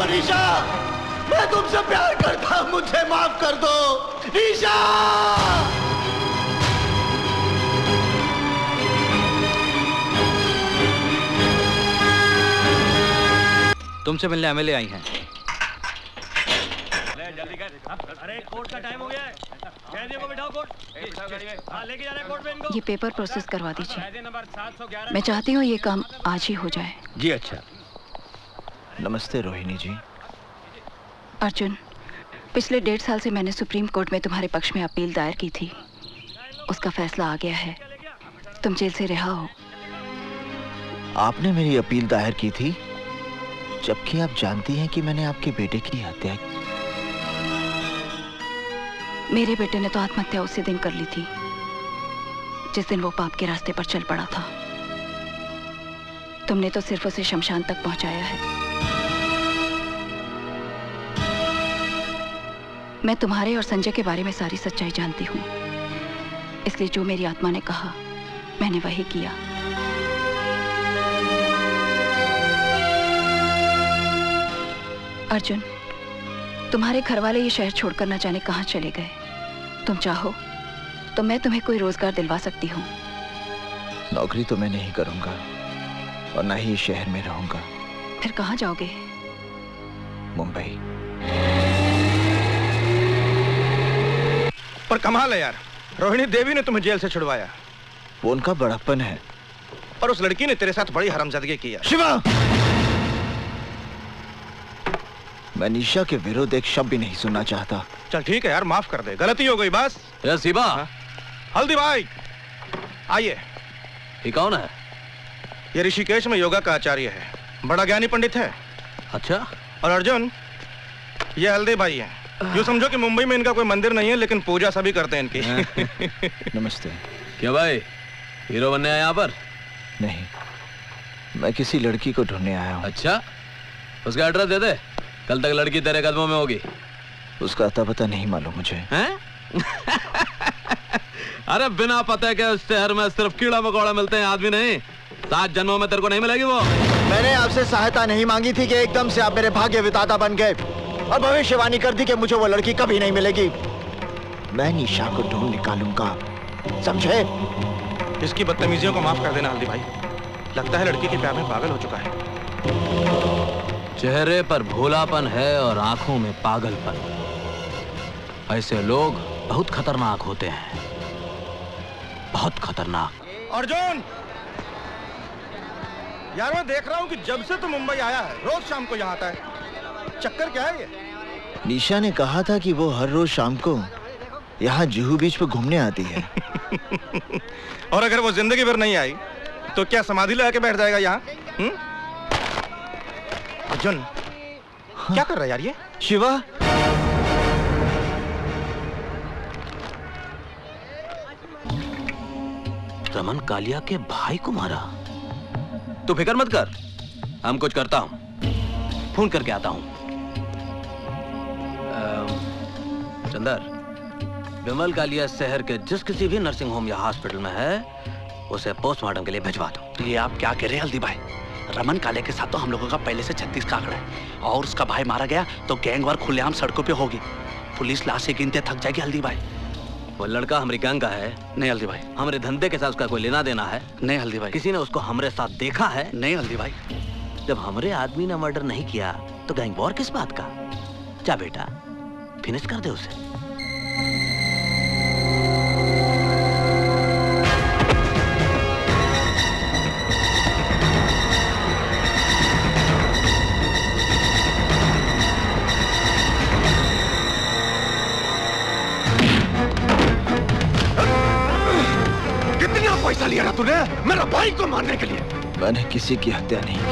दो निशा, मैं तुमसे प्यार करता हूं, मुझे माफ कर दो निशा। तुमसे मिलने एमएलए आई हैं। जल्दी कर। अरे कोर्ट का टाइम हो गया है। कैदियों को बिठाओ कोर्ट। हाँ, लेके जाना है कोर्ट में इनको। ये पेपर प्रोसेस करवा दीजिए। मैं चाहती हूँ ये काम आज ही हो जाए। जी अच्छा। नमस्ते रोहिणी जी। अर्जुन, पिछले 1.5 साल से मैंने सुप्रीम कोर्ट में तुम्हारे पक्ष में अपील दायर की थी। उसका फैसला आ गया है, तुम जेल से रिहा हो। आपने मेरी अपील दायर की थी, जबकि आप जानती हैं कि मैंने आपके बेटे की हत्या की। मेरे बेटे ने तो आत्महत्या उसी दिन कर ली थी जिस दिन वो पाप के रास्ते पर चल पड़ा था। तुमने तो सिर्फ उसे शमशान तक पहुंचाया है। मैं तुम्हारे और संजय के बारे में सारी सच्चाई जानती हूँ, इसलिए जो मेरी आत्मा ने कहा मैंने वही किया। अर्जुन, तुम्हारे घर वाले ये शहर छोड़कर न जाने कहां चले गए। तुम चाहो तो मैं तुम्हें कोई रोजगार दिलवा सकती हूँ। नौकरी तो मैं नहीं करूंगा और ना ही इस शहर में रहूंगा। फिर कहां जाओगे? मुंबई। पर कमाल है यार, रोहिणी देवी ने तुम्हें जेल से छुड़वाया। वो उनका बड़प्पन है, और उस लड़की ने तेरे साथ बड़ी हरामजादगी की है। शिवा, मैं निशा के विरुद्ध एक शब्द भी नहीं सुनना चाहता। चल ठीक है यार, माफ कर दे, गलती हो गई बस। शिवा। हल्दी भाई आइए। ये कौन है? ये ऋषिकेश में योगा का आचार्य है, बड़ा ज्ञानी पंडित है। अच्छा। और अर्जुन, ये हल्दी भाई है। यूं समझो कि मुंबई में इनका कोई मंदिर नहीं है, लेकिन पूजा सभी करते हैं इनकी। नमस्ते। क्या भाई, हीरो बनने आया यहाँ पर? नहीं, मैं किसी लड़की को ढूंढने आया हूँ। अच्छा, उसका एड्रेस दे दे, कल तक लड़की तेरे कदमों में होगी। उसका अता पता नहीं मालूम मुझे। हैं? अरे बिना पते के उस शहर में सिर्फ कीड़ा मकोड़ा मिलते हैं, आदमी नहीं। 7 जन्मों में तेरे को नहीं मिलेगी वो। मैंने आपसे सहायता नहीं मांगी थी कि एकदम से आप मेरे भाग्य विधाता बन गए और भविष्यवाणी कर दी कि मुझे वो लड़की कभी नहीं मिलेगी। मैं निशा को ढूंढ निकालूंगा, समझे? इसकी बदतमीजियों को माफ कर देना हल्दी भाई। लगता है लड़की के प्यार में पागल हो चुका है। चेहरे पर भोलापन है और आंखों में पागलपन। ऐसे लोग बहुत खतरनाक होते हैं, बहुत खतरनाक। अर्जुन, यार मैं देख रहा हूँ कि जब से तू मुंबई आया है रोज शाम को यहाँ आता है। चक्कर क्या है ये? निशा ने कहा था कि वो हर रोज शाम को यहाँ जुहू बीच पे घूमने आती है। और अगर वो जिंदगी भर नहीं आई तो क्या समाधि लगा के बैठ जाएगा यहाँ? अर्जुन, हाँ? क्या कर रहा है यार ये? शिवा, रमन कालिया के भाई को मारा? तू फिक्र मत कर, हम कुछ करता हूं, फोन करके आता हूं। चंदर, विमल कालिया शहर के जिस किसी भी नर्सिंग होम या हॉस्पिटल में है, उसे पोस्टमार्टम के लिए भिजवा दो। तो ये आप क्या कह रहे हैं हल्दी भाई? रमन काले के साथ तो हम लोगों का पहले से 36 का आंकड़ा है, और उसका भाई मारा गया तो गैंगवार खुलेआम सड़कों पे होगी। पुलिस लाशें गिनते थक जाएगी हल्दी भाई। वो लड़का हमारी गैंग का है? नहीं हल्दी भाई। हमारे धंधे के साथ उसका कोई लेना देना है? नहीं हल्दी भाई। किसी ने उसको हमारे साथ देखा है? नहीं हल्दी भाई। जब हमारे आदमी ने मर्डर नहीं किया तो गैंग वॉर किस बात का? जा बेटा, फिनिश कर दे उसे। पैसा लिया ना तूने मेरा भाई को मारने के लिए? मैंने किसी की हत्या नहीं की।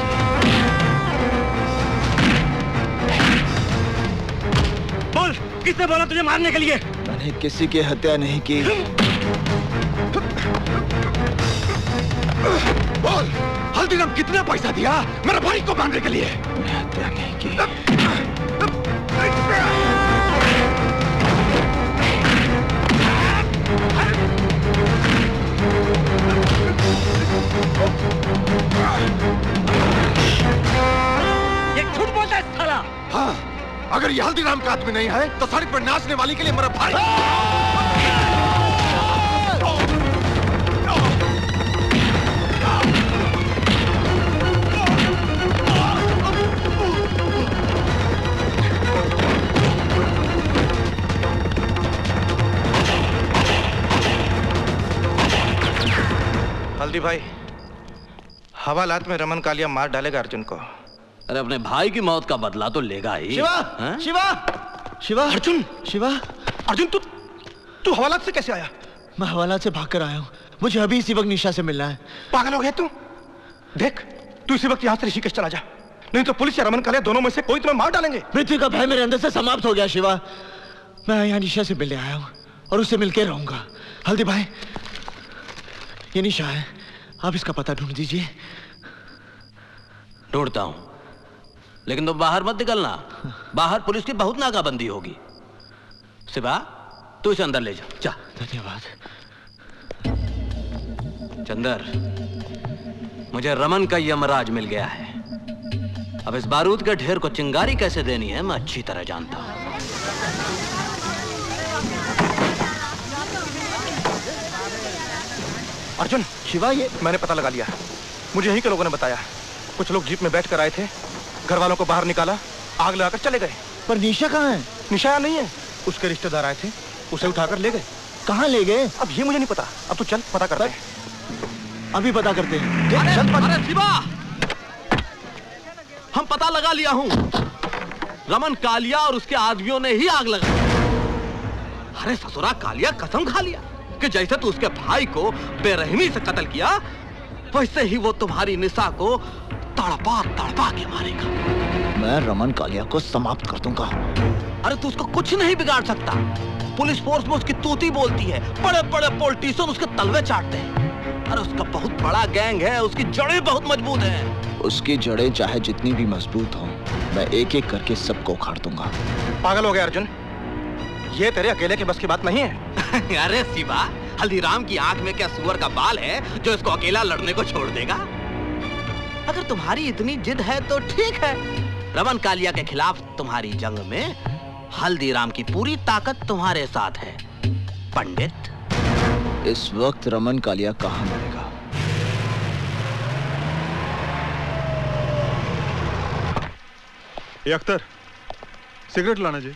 बोल, किसने बोला तुझे मारने के लिए? मैंने किसी की हत्या नहीं की। बोल, हल्दीराम कितना पैसा दिया मेरा भाई को मारने के लिए? मैंने हत्या नहीं की। ये झूठ बोलता है साला। हाँ, अगर ये हल्दीराम का आदमी नहीं है तो सड़क पर नाचने वाली के लिए मेरा भाई। हल्दी भाई, हवालात में रमन कालिया मार डालेगा अर्जुन को। अरे अपने भाई की मौत का बदला तो लेगा ही। शिवा, शिवा, शिवा, अर्जुन, शिवा, अर्जुन तू हवालात से कैसे आया? मैं हवालात से भागकर आया हूँ। मुझे अभी इसी वक्त निशा से मिलना है। पागल हो गया तू? देख, तू इसी वक्त यहाँ से ऋषिकेश चला जा, नहीं तो पुलिस या रमन कालिया दोनों में से कोई तुम्हें मार डालेंगे। मृत्यु का भय मेरे अंदर से समाप्त हो गया शिवा। मैं यहाँ निशा से मिलने आया हूँ और उससे मिलकर रहूंगा। हल्दी भाई, ये निशा है, आप इसका पता ढूंढ दीजिए। ढूंढता हूं, लेकिन तुम बाहर मत निकलना। बाहर पुलिस की बहुत नाकाबंदी होगी। शिवा, तू इसे अंदर ले जा। धन्यवाद। चंदर, मुझे रमन का यमराज मिल गया है। अब इस बारूद के ढेर को चिंगारी कैसे देनी है मैं अच्छी तरह जानता हूं। अर्जुन, शिवा, ये मैंने पता लगा लिया। मुझे यहीं के लोगों ने बताया। कुछ लोग जीप में बैठ कर आए थे, घर वालों को बाहर निकाला, आग लगाकर चले गए। पर निशा कहाँ है? निशा यहाँ नहीं है। उसके रिश्तेदार आए थे, उसे उठाकर ले गए। कहाँ ले गए? अब ये मुझे नहीं पता। अब तू चल, पता करते हैं। अभी पता करते हैं। अरे शिवा, हम पता लगा लिया हूं। रमन कालिया और उसके आदमियों ने ही आग लगाई। अरे ससुरा कालिया, कसम खा लिया कि जैसे तू उसके भाई को बेरहमी से कत्ल किया, वैसे ही वो तुम्हारी निशा को तड़पा तड़पा के मारेगा। मैं रमन कालिया को समाप्त कर दूंगा। अरे तू उसको कुछ नहीं बिगाड़ सकता। पुलिस फोर्स में उसकी तूती बोलती है, बड़े बड़े पॉलिटिशियन उसके तलवे चाटते हैं। अरे उसका बहुत बड़ा गैंग है, उसकी जड़ें बहुत मजबूत हैं। उसकी जड़ें चाहे जितनी भी मजबूत हो, मैं एक एक करके सबको उखाड़ दूंगा। पागल हो गया अर्जुन, ये तेरे अकेले के बस की बात नहीं है। अरे शिवा, हल्दीराम की आंख में क्या सुअर का बाल है जो इसको अकेला लड़ने को छोड़ देगा? अगर तुम्हारी इतनी जिद है तो ठीक है। रमन कालिया के खिलाफ तुम्हारी जंग में हल्दीराम की पूरी ताकत तुम्हारे साथ है। पंडित, इस वक्त रमन कालिया कहाँ मरेगा? ये अख्तर, सिगरेट लाना जी।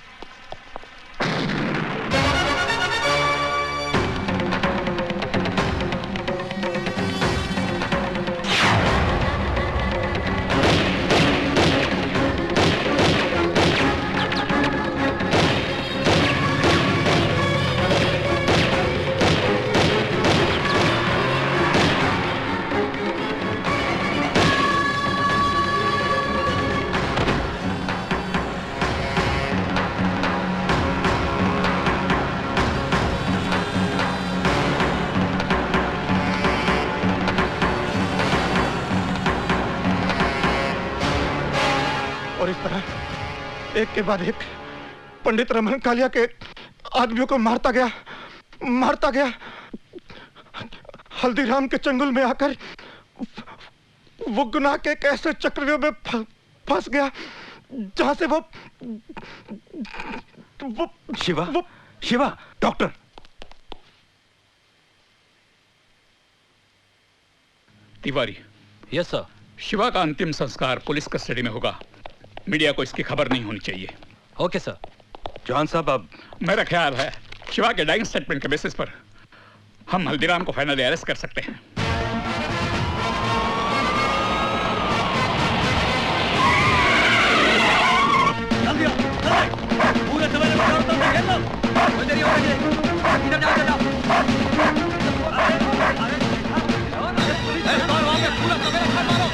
एक के बाद एक पंडित रमन कालिया के आदमियों को मारता गया। हल्दीराम के चंगुल में आकर वो गुनाह के एक ऐसे चक्रव्यूह में फंस गया जहां से वो Shiva, doctor. Tiwari. Yes sir. Shiva का अंतिम संस्कार पुलिस कस्टडी में होगा। मीडिया को इसकी खबर नहीं होनी चाहिए। Okay sir. जॉन साहब, अब मेरा ख्याल है शिवा के डाइंग स्टेटमेंट के बेसिस पर हम हल्दीराम को फाइनली अरेस्ट कर सकते हैं। पूरे सवेरे में दौड़ता हूं, घेर लो। कोई देरी हो रही है। इधर जाओ, इधर जाओ। वहां पे पूरा सवेरे खा मारो।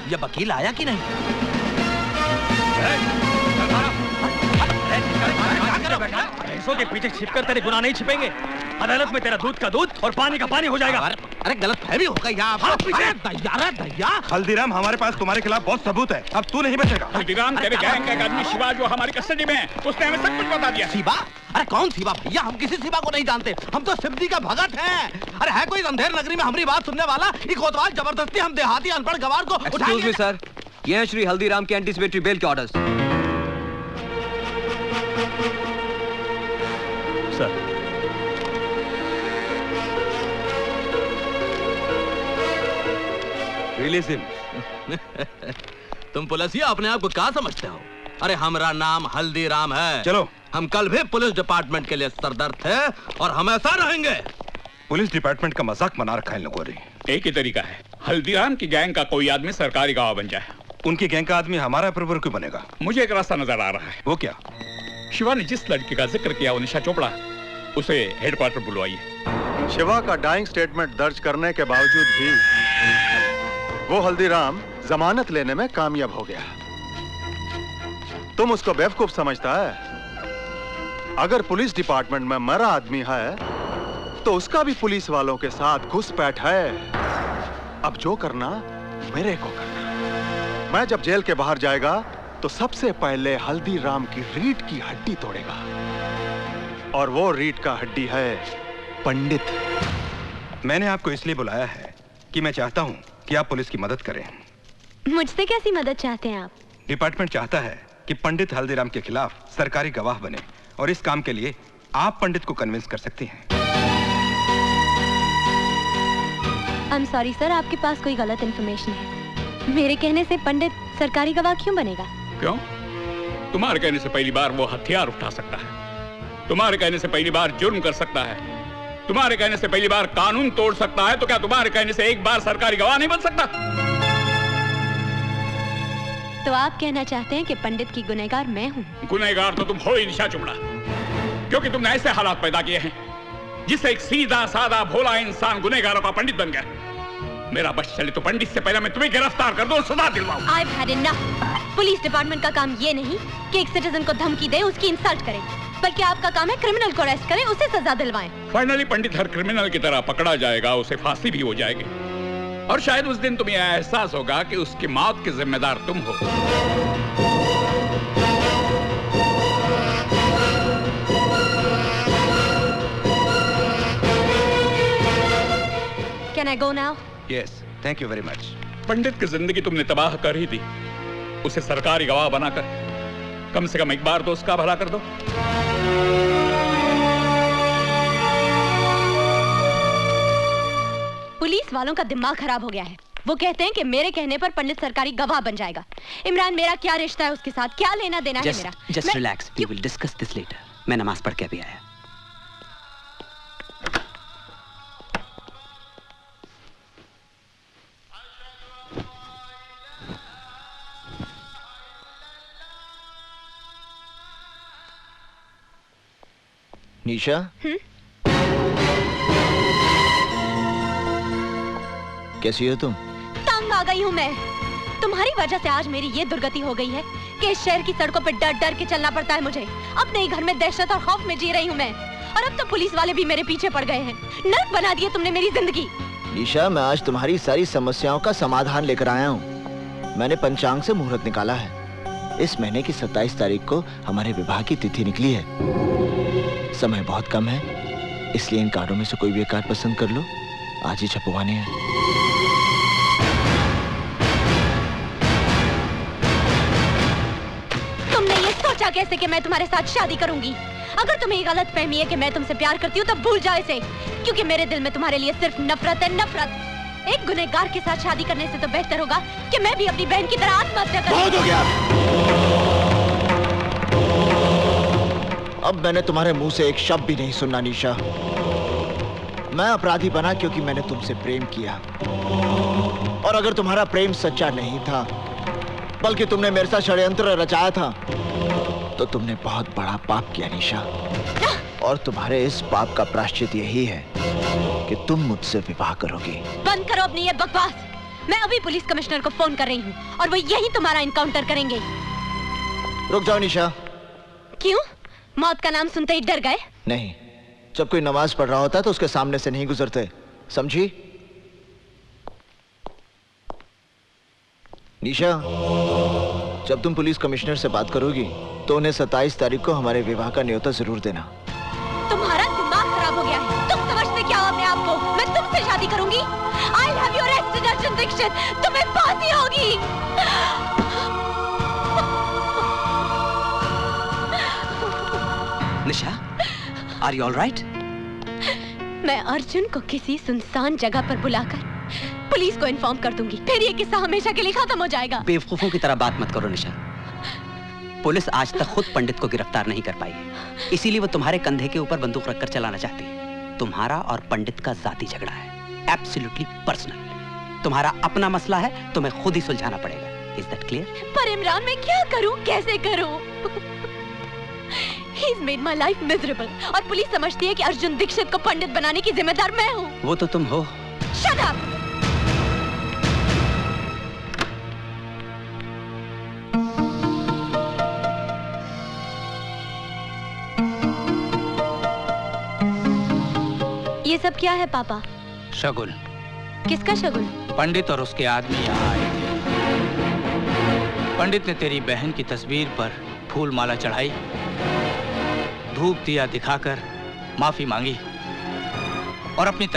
ये वकील आया कि नहीं? भैंसों के पीछे छिपकर तेरे गुनाह नहीं छिपेंगे। अदालत में तेरा दूध का दूध और पानी का पानी हो जाएगा। अरे गलत फहमी हो गई यहाँ। दैया हल्दीराम, हमारे पास तुम्हारे खिलाफ बहुत सबूत है, अब तू नहीं बचेगा। हल्दीराम, तेरे गैंग का एक आदमी शिवा जो हमारी कस्टडी में है, उसने हमें सब कुछ बता दिया। शिवा? अरे कौन शिवा भैया? हम किसी शिवा को नहीं जानते, हम तो शिवजी का भगत हैं। अरे है कोई अंधेर नगरी में हमारी बात सुनने वाला? ये कोतवाल जबरदस्ती हम देहाती अनपढ़ गवार को उठाएंगे। सर, ये है श्री हल्दीराम के एंटीसिपेटरी बेल के ऑर्डर्स। Sir, release him. तुम पुलिसिया अपने आप को क्या समझते हो? अरे हमारा नाम हल्दीराम है। चलो, हम कल भी पुलिस डिपार्टमेंट के लिए सरदर्द थे और हमेशा रहेंगे। पुलिस डिपार्टमेंट का मजाक बना रखा है इन लोगों ने। एक ही तरीका है, हल्दीराम की गैंग का कोई आदमी सरकारी गवाह बन जाए। उनकी गैंग का आदमी हमारा अप्रूवर क्यों बनेगा? मुझे एक रास्ता नजर आ रहा है। वो क्या? शिवा ने जिस लड़की का जिक्र किया, वो निशा चोपड़ा, उसे हेडक्वार्टर बुलवाइए। शिवा का डाइंग स्टेटमेंट दर्ज करने के बावजूद भी वो हल्दीराम जमानत लेने में कामयाब हो गया। तुम उसको बेवकूफ समझता है? अगर पुलिस डिपार्टमेंट में मरा आदमी है तो उसका भी पुलिस वालों के साथ घुसपैठ है। अब जो करना मेरे को करना। मैं जब जेल के बाहर जाएगा तो सबसे पहले हल्दीराम की रीढ़ की हड्डी तोड़ेगा, और वो रीढ़ का हड्डी है पंडित। मैंने आपको इसलिए बुलाया है कि मैं चाहता हूं कि आप पुलिस की मदद करें। मुझसे कैसी मदद चाहते हैं आप? डिपार्टमेंट चाहता है कि पंडित हल्दीराम के खिलाफ सरकारी गवाह बने, और इस काम के लिए आप पंडित को कन्विंस कर सकती हैं। आई एम सॉरी सर, आपके पास कोई गलत इन्फॉर्मेशन है। मेरे कहने से पंडित सरकारी गवाह क्यों बनेगा? क्यों? तुम्हारे कहने से पहली बार वो हथियार उठा सकता है, तुम्हारे कहने से पहली बार जुर्म कर सकता है, तुम्हारे कहने से पहली बार कानून तोड़ सकता है, तो क्या तुम्हारे कहने से एक बार सरकारी गवाह नहीं बन सकता? तो आप कहना चाहते हैं कि पंडित की गुनहगार मैं हूँ? गुनहगार तो तुम हो ही निशा चोपड़ा, क्योंकि तुमने ऐसे हालात पैदा किए हैं जिससे एक सीधा साधा भोला इंसान गुनहगारों का पंडित बन गया। मेरा बस चले तो पंडित से पहले मैं तुम्हें गिरफ्तार कर दूं और सजा दिलवाऊं। I've had enough। Police department का काम ये नहीं कि एक सिटीजन को धमकी दे, उसकी इंसल्ट करे, बल्कि आपका काम है क्रिमिनल को अरेस्ट करें, उसे सजा दिलवाएं। फाइनली पंडित हर क्रिमिनल की तरह पकड़ा जाएगा, उसे फांसी भी हो जाएगी, और शायद उस दिन तुम्हें एहसास होगा कि उसकी मौत के जिम्मेदार तुम हो। Can I go now? Yes, thank you very much. पंडित की जिंदगी तुमने तबाह कर ही दी, उसे सरकारी गवाह बनाकर कम से कम एक बार तो उसका भला कर दो। पुलिस वालों का दिमाग खराब हो गया है। वो कहते हैं कि मेरे कहने पर पंडित सरकारी गवाह बन जाएगा। इमरान, मेरा क्या रिश्ता है उसके साथ? क्या लेना देना है मेरा? Just relax. We will discuss this later. मैं नमाज पढ़ के अभी आया। निशा, कैसी हो तुम? तंग आ गई हूँ मैं। तुम्हारी वजह से आज मेरी ये दुर्गति हो गई है कि इस शहर की सड़कों पर डर डर के चलना पड़ता है मुझे। अपने ही घर में दहशत और खौफ में जी रही हूँ मैं, और अब तो पुलिस वाले भी मेरे पीछे पड़ गए हैं। नर्क बना दिया तुमने मेरी जिंदगी। निशा, मैं आज तुम्हारी सारी समस्याओं का समाधान लेकर आया हूँ। मैंने पंचांग से मुहूर्त निकाला है। इस महीने की 27 तारीख को हमारे विवाह की तिथि निकली है। समय बहुत कम है, इसलिए इन कार्डों में से कोई भी एक कार्ड पसंद कर लो। आज ही छपवाने हैं। तुमने ये सोचा कैसे कि मैं तुम्हारे साथ शादी करूंगी? अगर तुम्हें ये गलत फहमी है कि मैं तुमसे प्यार करती हूँ, तब भूल जाओ इसे, क्योंकि मेरे दिल में तुम्हारे लिए सिर्फ नफरत है, नफरत। एक गुनहगार के साथ शादी करने से तो बेहतर होगा कि मैं भी अपनी बहन की तरह आत्महत्या करूं। बहुत हो गया। अब मैंने तुम्हारे मुंह से एक शब्द भी नहीं सुनना निशा। मैं अपराधी बना क्योंकि मैंने तुमसे प्रेम किया, और अगर तुम्हारा प्रेम सच्चा नहीं था बल्कि तुमने मेरे साथ षड्यंत्र रचाया था, तो तुमने बहुत बड़ा पाप किया निशा। और तुम्हारे इस पाप का प्रायश्चित यही है कि तुम मुझसे विवाह करोगी। बंद करो अपनी ये बकवास। मैं अभी पुलिस कमिश्नर को फोन कर रही हूँ, और वो यही तुम्हारा इनकाउंटर करेंगे। रुक जाओ निशा। क्यों? मौत का नाम सुनते ही डर गए? नहीं, जब कोई नमाज पढ़ रहा होता है तो उसके सामने से नहीं गुजरते, समझी? निशा, जब तुम पुलिस कमिश्नर से बात करोगी तो उन्हें 27 तारीख को हमारे विवाह का न्योता जरूर देना। तुम्हारा दिमाग खराब हो गया है। तुम समझते क्या हो अपने आप को? मैं तुमसे शादी करूंगी। I'll have you arrested, Arjun Dixit. तुम्हें फांसी होगी। निशा, are you all right? मैं अर्जुन को किसी सुनसान जगह पर बुलाकर पुलिस को इन्फॉर्म कर दूंगी, फिर ये किस्सा हमेशा के लिए खत्म हो जाएगा। बेवकूफों की तरह बात मत करो निशा। पुलिस आज तक खुद पंडित को गिरफ्तार नहीं कर पाई है, इसीलिए वो तुम्हारे कंधे के ऊपर बंदूक रखकर चलाना चाहती है। तुम्हारा और पंडित का जाती झगड़ा है, एब्सोल्युटली पर्सनल। तुम्हारा अपना मसला है, तुम्हें खुद ही सुलझाना पड़ेगा। Is that clear? पर इमरान, मैं क्या करूं, कैसे करूं? He's made my life miserable और पुलिस समझती है कि अर्जुन दीक्षित को पंडित बनाने की जिम्मेदार मैं हूँ। वो तो तुम हो। Shut up! ये सब क्या है पापा? शगुन। किसका शगुन? पंडित और उसके आदमी यहाँ आए थे। पंडित ने तेरी बहन की तस्वीर पर फूल माला चढ़ाई, धूप दिया दिखाकर माफी मांगी और अपनी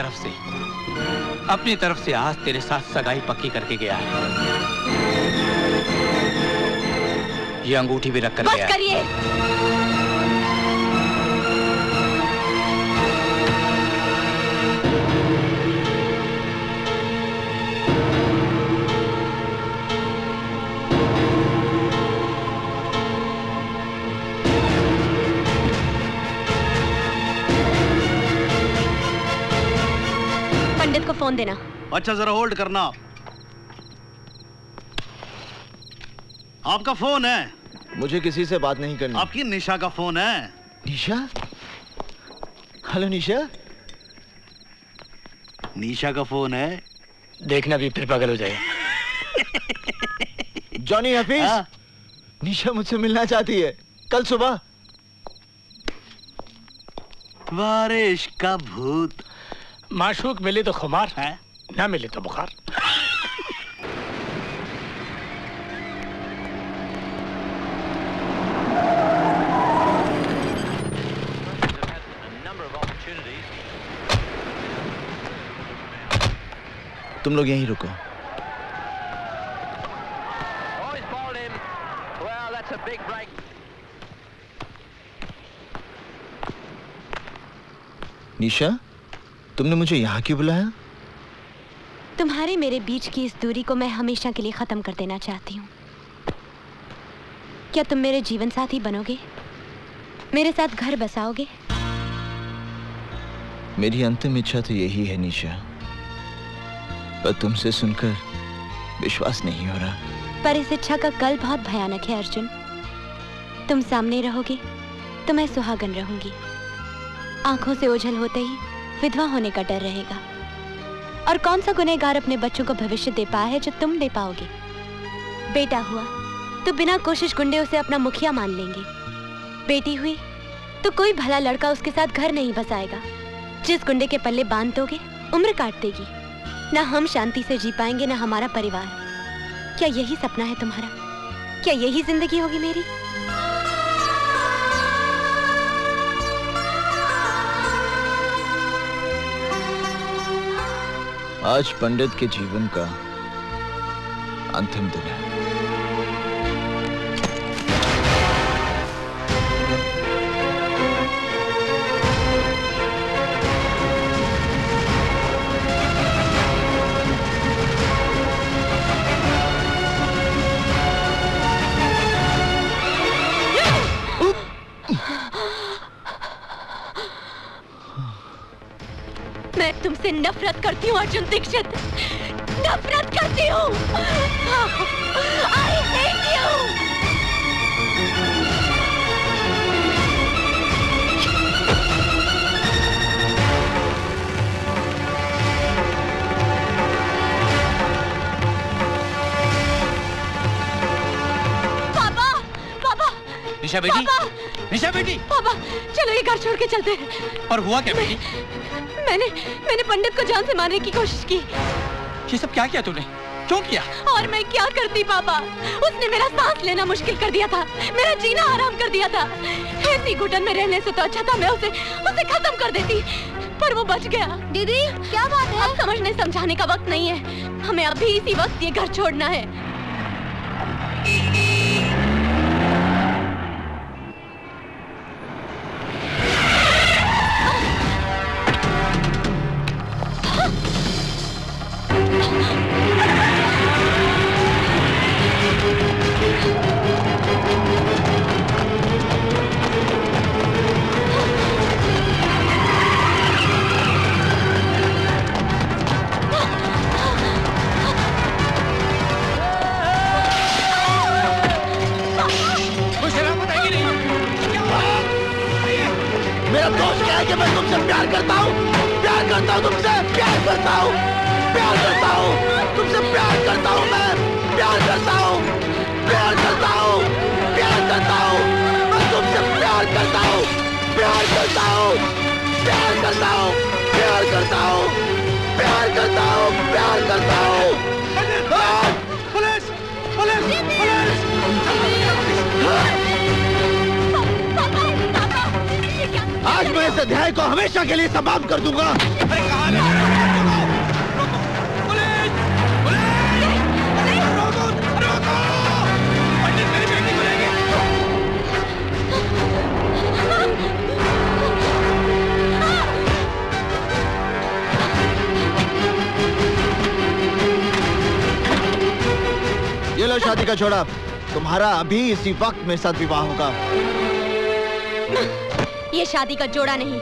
तरफ से आज तेरे साथ सगाई पक्की करके गया है। ये अंगूठी भी रख कर गया है। बस करिए। पंडित को फोन देना। अच्छा, जरा होल्ड करना। आपका फोन है? मुझे किसी से बात नहीं करनी। आपकी निशा का फोन है। निशा? हेलो निशा। निशा का फोन है। देखना भी फिर पागल हो जाए। जॉनी हफीज, निशा मुझसे मिलना चाहती है कल सुबह। बारिश का भूत। माशूक मिले तो खुमार है, ना मिले तो बुखार। तुम लोग यहीं रुको। निशा, तुमने मुझे यहाँ क्यों बुलाया? तुम्हारे मेरे बीच की इस दूरी को मैं हमेशा के लिए खत्म कर देना चाहती हूँ। क्या तुम मेरे जीवन साथी बनोगे? मेरे साथ घर बसाओगे? मेरी अंतिम इच्छा तो यही है निशा, पर तुमसे सुनकर विश्वास नहीं हो रहा। पर इस इच्छा का कल बहुत भयानक है अर्जुन। तुम सामने रहोगे तो मैं सुहागन रहूंगी। आंखों से ओझल होते ही विधवा होने का डर रहेगा। और कौन सा गुनहगार अपने बच्चों को भविष्य दे पाया है जो तुम दे पाओगे? बेटा हुआ तो बिना कोशिश गुंडे उसे अपना मुखिया मान लेंगे। बेटी हुई तो कोई भला लड़का उसके साथ घर नहीं बसाएगा। जिस गुंडे के पल्ले बांध दोगे उम्र काट देगी। ना हम शांति से जी पाएंगे ना हमारा परिवार। क्या यही सपना है तुम्हारा? क्या यही जिंदगी होगी मेरी? आज पंडित के जीवन का अंतिम दिन है। मैं तुमसे नफरत करती हूँ अर्जुन दीक्षित, नफरत करती हूँ। I hate you। पापा, पापा, निशा बेटी, पापा, निशा बेटी। पापा चलो ये घर छोड़ के चलते हैं। और हुआ क्या बेटी? मैंने पंडित को जान से मारने की कोशिश की। ये सब क्या किया तूने? क्यों किया? और मैं क्या करती पापा, उसने मेरा सांस लेना मुश्किल कर दिया था, मेरा जीना आराम कर दिया था। ऐसी घुटन में रहने से तो अच्छा था मैं उसे खत्म कर देती, पर वो बच गया। दीदी क्या बात है? अब समझने समझाने का वक्त नहीं है, हमें अभी इसी वक्त ये घर छोड़ना है। मेरा दोष क्या है कि मैं तुमसे प्यार करता हूँ तुमसे प्यार करता हूँ तुमसे प्यार करता हूँ मैं प्यार करता हूँ मैं तुमसे प्यार करता हूँ पुलिस पुलिस पुलिस आज मैं इस अध्याय को हमेशा के लिए समाप्त कर दूंगा। ये लो शादी का जोड़ा, तुम्हारा अभी इसी वक्त मेरे साथ विवाह होगा। ये शादी का जोड़ा नहीं,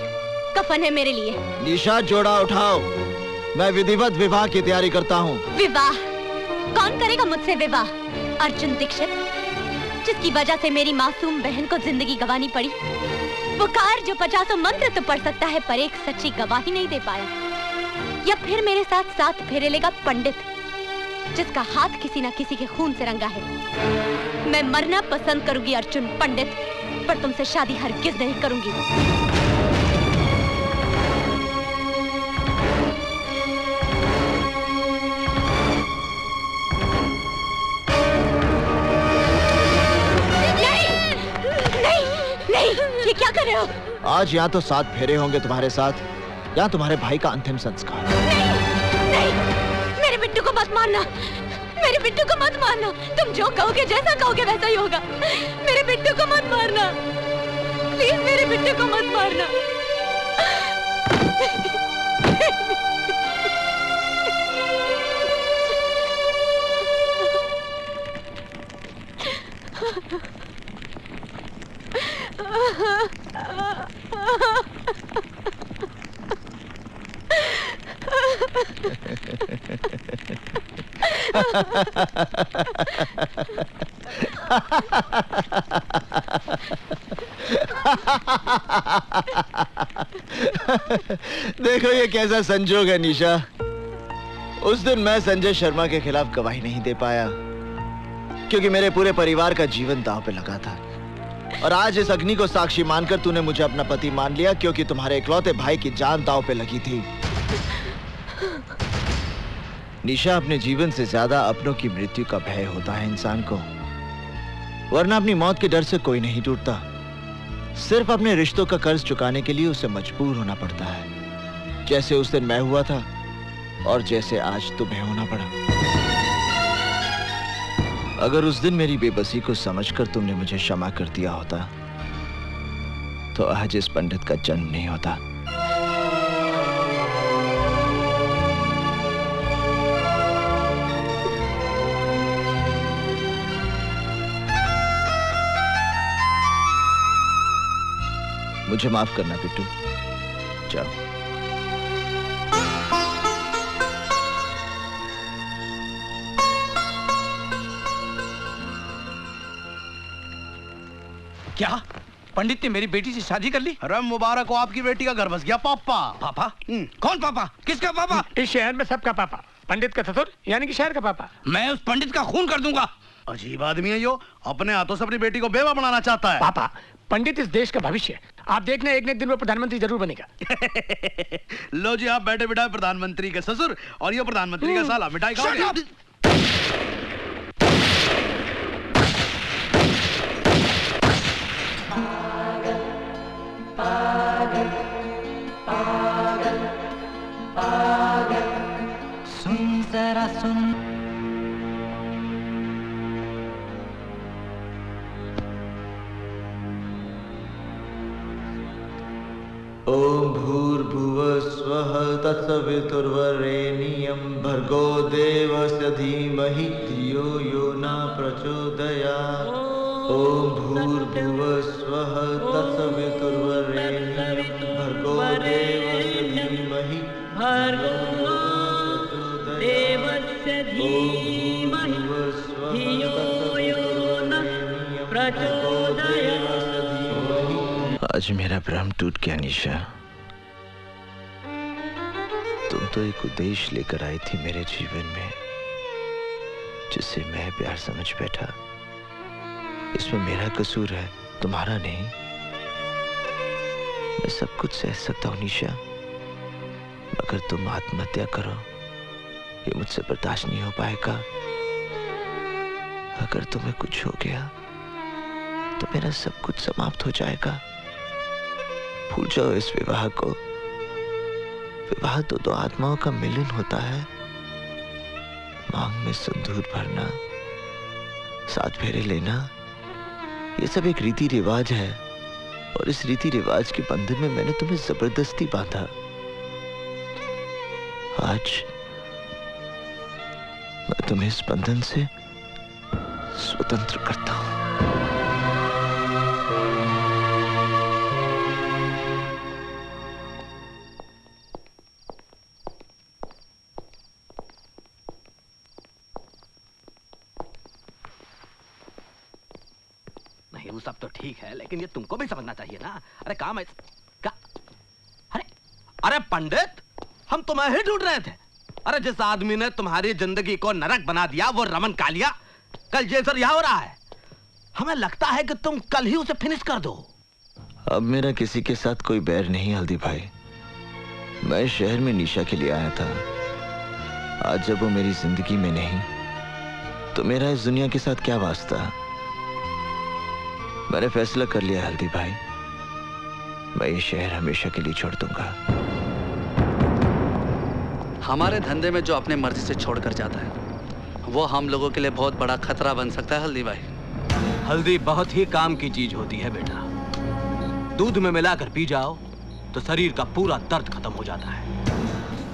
कफन है मेरे लिए। निशा जोड़ा उठाओ, मैं विधिवत विवाह की तैयारी करता हूँ। विवाह? कौन करेगा मुझसे विवाह? अर्जुन दीक्षित, जिसकी वजह से मेरी मासूम बहन को जिंदगी गंवानी पड़ी। वो कार जो 50 मंत्र तो पढ़ सकता है पर एक सच्ची गवाही नहीं दे पाया। या फिर मेरे साथ साथ फेरे लेगा पंडित, जिसका हाथ किसी न किसी के खून से रंगा है। मैं मरना पसंद करूंगी अर्जुन पंडित, पर तुमसे शादी हरगिज नहीं करूंगी। नहीं, ये क्या कर रहे हो? आज या तो 7 फेरे होंगे तुम्हारे साथ, या तुम्हारे भाई का अंतिम संस्कार। नहीं, मेरे बिट्टू को मत मारना, मेरे बिट्टू को मत मारना। तुम जो कहोगे, जैसा कहोगे वैसा ही होगा। मेरे बिट्टू को मत मारना, प्लीज मेरे बिट्टू को मत मारना। देखो ये कैसा संजोग है निशा। उस दिन मैं संजय शर्मा के खिलाफ गवाही नहीं दे पाया क्योंकि मेरे पूरे परिवार का जीवन दांव पे लगा था, और आज इस अग्नि को साक्षी मानकर तूने मुझे अपना पति मान लिया क्योंकि तुम्हारे इकलौते भाई की जान दांव पे लगी थी। निशा, अपने जीवन से ज्यादा अपनों की मृत्यु का भय होता है इंसान को, वरना अपनी मौत के डर से कोई नहीं टूटता। सिर्फ अपने रिश्तों का कर्ज चुकाने के लिए उसे मजबूर होना पड़ता है, जैसे उस दिन मैं हुआ था और जैसे आज तुम्हें होना पड़ा। अगर उस दिन मेरी बेबसी को समझकर तुमने मुझे क्षमा कर दिया होता तो आज इस पंडित का जन्म नहीं होता। मुझे माफ करना बिट्टू, जाओ। क्या पंडित ने मेरी बेटी से शादी कर ली? अरे मुबारक हो, आपकी बेटी का घर बस गया। पापा? पापा? कौन पापा? किसका पापा? इस शहर में सबका पापा, पंडित का ससुर यानी कि शहर का पापा। मैं उस पंडित का खून कर दूंगा। अजीब आदमी है यो, अपने हाथों से अपनी बेटी को बेवा बनाना चाहता है। पापा, पंडित इस देश का भविष्य है। आप देखना एक न एक दिन वो प्रधानमंत्री जरूर बनेगा। लो जी, आप बैठे बिठाए प्रधानमंत्री के ससुर और ये प्रधानमंत्री का साला, मिठाई खाओगे? सुन जरा सुन, ओम भूर्भुवः स्वः तत्सवितुर्वरेण्यं भर्गो देवस्य धीमहि धियो यो न प्रचोदयात्। ओम भूर्भुवः स्वः तत्सवितुर्वरेण्यं भर्गो देवस्य धीमहि देवस्य धीमहि धियो यो न प्रचोदयात्। आज मेरा भ्रम टूट गया निशा। तुम तो एक उद्देश्य लेकर आई थी मेरे जीवन में, जिसे मैं प्यार समझ बैठा। इसमें मेरा कसूर है, तुम्हारा नहीं। मैं सब कुछ सह सकता हूं निशा, मगर तुम आत्महत्या करो, ये मुझसे बर्दाश्त नहीं हो पाएगा। अगर तुम्हें कुछ हो गया तो मेरा सब कुछ समाप्त हो जाएगा। भूल जाओ इस विवाह को। विवाह तो दो आत्माओं का मिलन होता है। मांग में सिंदूर भरना, 7 फेरे लेना, ये सब एक रीति रिवाज है, और इस रीति रिवाज के बंधन में मैंने तुम्हें जबरदस्ती बांधा। आज मैं तुम्हें इस बंधन से स्वतंत्र करता हूं। सब तो ठीक है, लेकिन ये तुमको भी समझना चाहिए ना। अरे काम क्या? अरे पंडित, हम तुम्हें ही ढूंढ रहे थे। अरे जिस आदमी ने तुम्हारी जिंदगी को नरक बना दिया वो रमन कालिया कल जेल से रिहा हो रहा है। हमें लगता है कि तुम कल ही उसे फिनिश कर दो। अब मेरा किसी के साथ कोई बैर नहीं हल्दी भाई। मैं शहर में निशा के लिए आया था। आज जब वो मेरी जिंदगी में नहीं तो मेरा इस दुनिया के साथ क्या वास्ता। मैंने फैसला कर लिया हल्दी भाई, मैं ये शहर हमेशा के लिए छोड़ दूंगा। हमारे धंधे में जो अपने मर्जी से छोड़कर जाता है वो हम लोगों के लिए बहुत बड़ा खतरा बन सकता है हल्दी भाई। हल्दी बहुत ही काम की चीज होती है बेटा। दूध में मिलाकर पी जाओ तो शरीर का पूरा दर्द खत्म हो जाता है,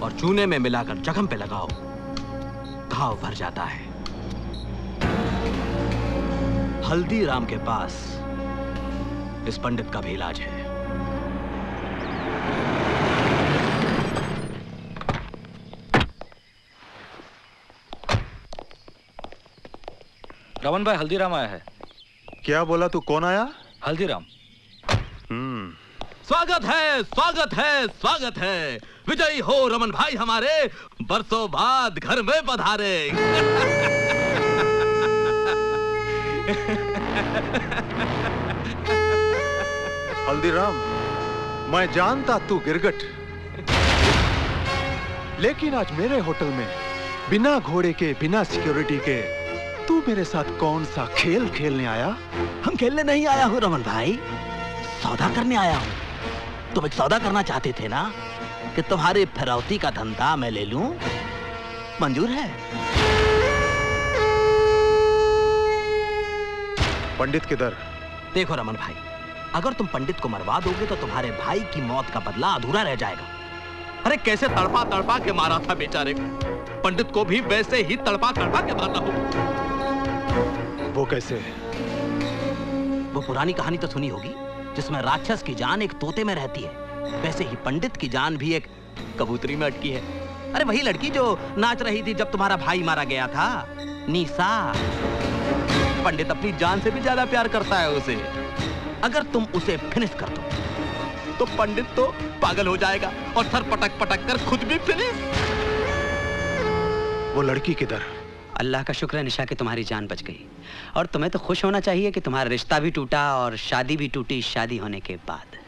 और चूने में मिलाकर जख्म पे लगाओ घाव भर जाता है। हल्दीराम के पास इस पंडित का भी इलाज है। रमन भाई, हल्दीराम आया है। क्या बोला तू? कौन आया? हल्दीराम। स्वागत है, स्वागत है, स्वागत है। विजयी हो रमन भाई हमारे, बरसों बाद घर में पधारे। हल्दीराम, मैं जानता तू गिरगट, लेकिन आज मेरे होटल में बिना घोड़े के, बिना सिक्योरिटी के तू मेरे साथ कौन सा खेल खेलने आया? हम खेलने नहीं आया हूँ रमन भाई, सौदा करने आया हूँ। तुम एक सौदा करना चाहते थे ना कि तुम्हारी फिरौती का धंधा मैं ले लूं, मंजूर है? पंडित किधर? देखो रमन भाई, अगर तुम पंडित को मरवा दोगे तो तुम्हारे भाई की मौत का बदला अधूरा रह जाएगा। अरे कैसे तड़पा तड़पा के मारा था बेचारे को, पंडित को भी वैसे ही तड़पा तड़पा के मारना हो। वो कैसे? वो पुरानी कहानी तो सुनी होगी जिसमें राक्षस की जान एक तोते में रहती है, वैसे ही पंडित की जान भी एक कबूतरी में अटकी है। अरे वही लड़की जो नाच रही थी जब तुम्हारा भाई मारा गया था, निशा। पंडित अपनी जान से भी ज्यादा प्यार करता है उसे। अगर तुम उसे फिनिश कर दो तो पंडित तो पागल हो जाएगा और सर पटक पटक कर खुद भी फिनिश। वो लड़की किधर? अल्लाह का शुक्र है निशा कि तुम्हारी जान बच गई। और तुम्हें तो खुश होना चाहिए कि तुम्हारा रिश्ता भी टूटा और शादी भी टूटी शादी होने के बाद।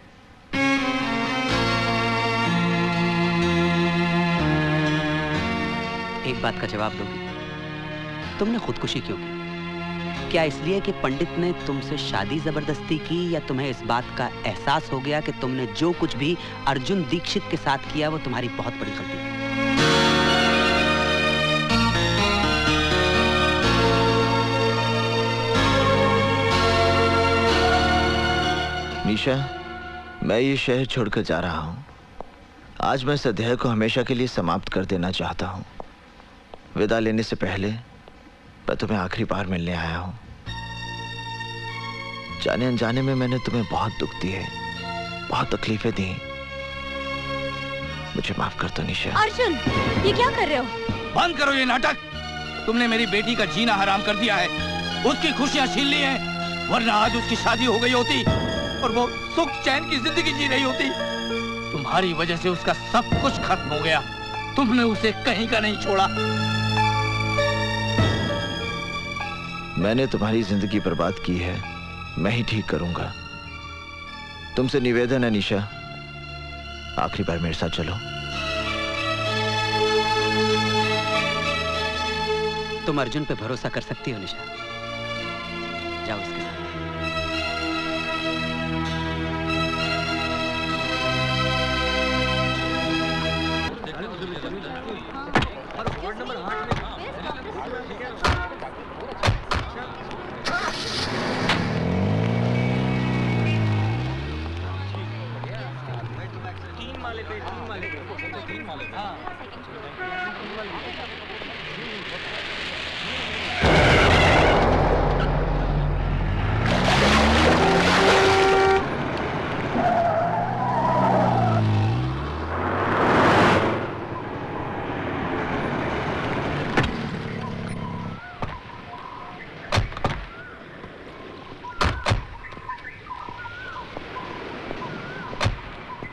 एक बात का जवाब दोगी? तुमने खुदकुशी क्यों की? क्या इसलिए कि पंडित ने तुमसे शादी जबरदस्ती की, या तुम्हें इस बात का एहसास हो गया कि तुमने जो कुछ भी अर्जुन दीक्षित के साथ किया वो तुम्हारी बहुत बड़ी गलती थी? निशा, मैं ये शहर छोड़कर जा रहा हूँ। आज मैं इस अध्याय को हमेशा के लिए समाप्त कर देना चाहता हूँ। विदा लेने से पहले मैं तुम्हें आखिरी बार मिलने आया हूँ। जाने अनजाने में मैंने तुम्हें बहुत दुख दिए, बहुत तकलीफें दी। मुझे माफ कर दो निशा। अर्जुन, ये क्या कर रहे हो? बंद करो ये नाटक। तुमने मेरी बेटी का जीना हराम कर दिया है, उसकी खुशियां छीन ली हैं, वरना आज उसकी शादी हो गई होती और वो सुख चैन की जिंदगी जी रही होती। तुम्हारी वजह से उसका सब कुछ खत्म हो गया। तुमने उसे कहीं का नहीं छोड़ा। मैंने तुम्हारी जिंदगी बर्बाद की है, मैं ही ठीक करूंगा। तुमसे निवेदन है निशा, आखिरी बार मेरे साथ चलो। तुम अर्जुन पे भरोसा कर सकती हो निशा। जाओ इसके साथ।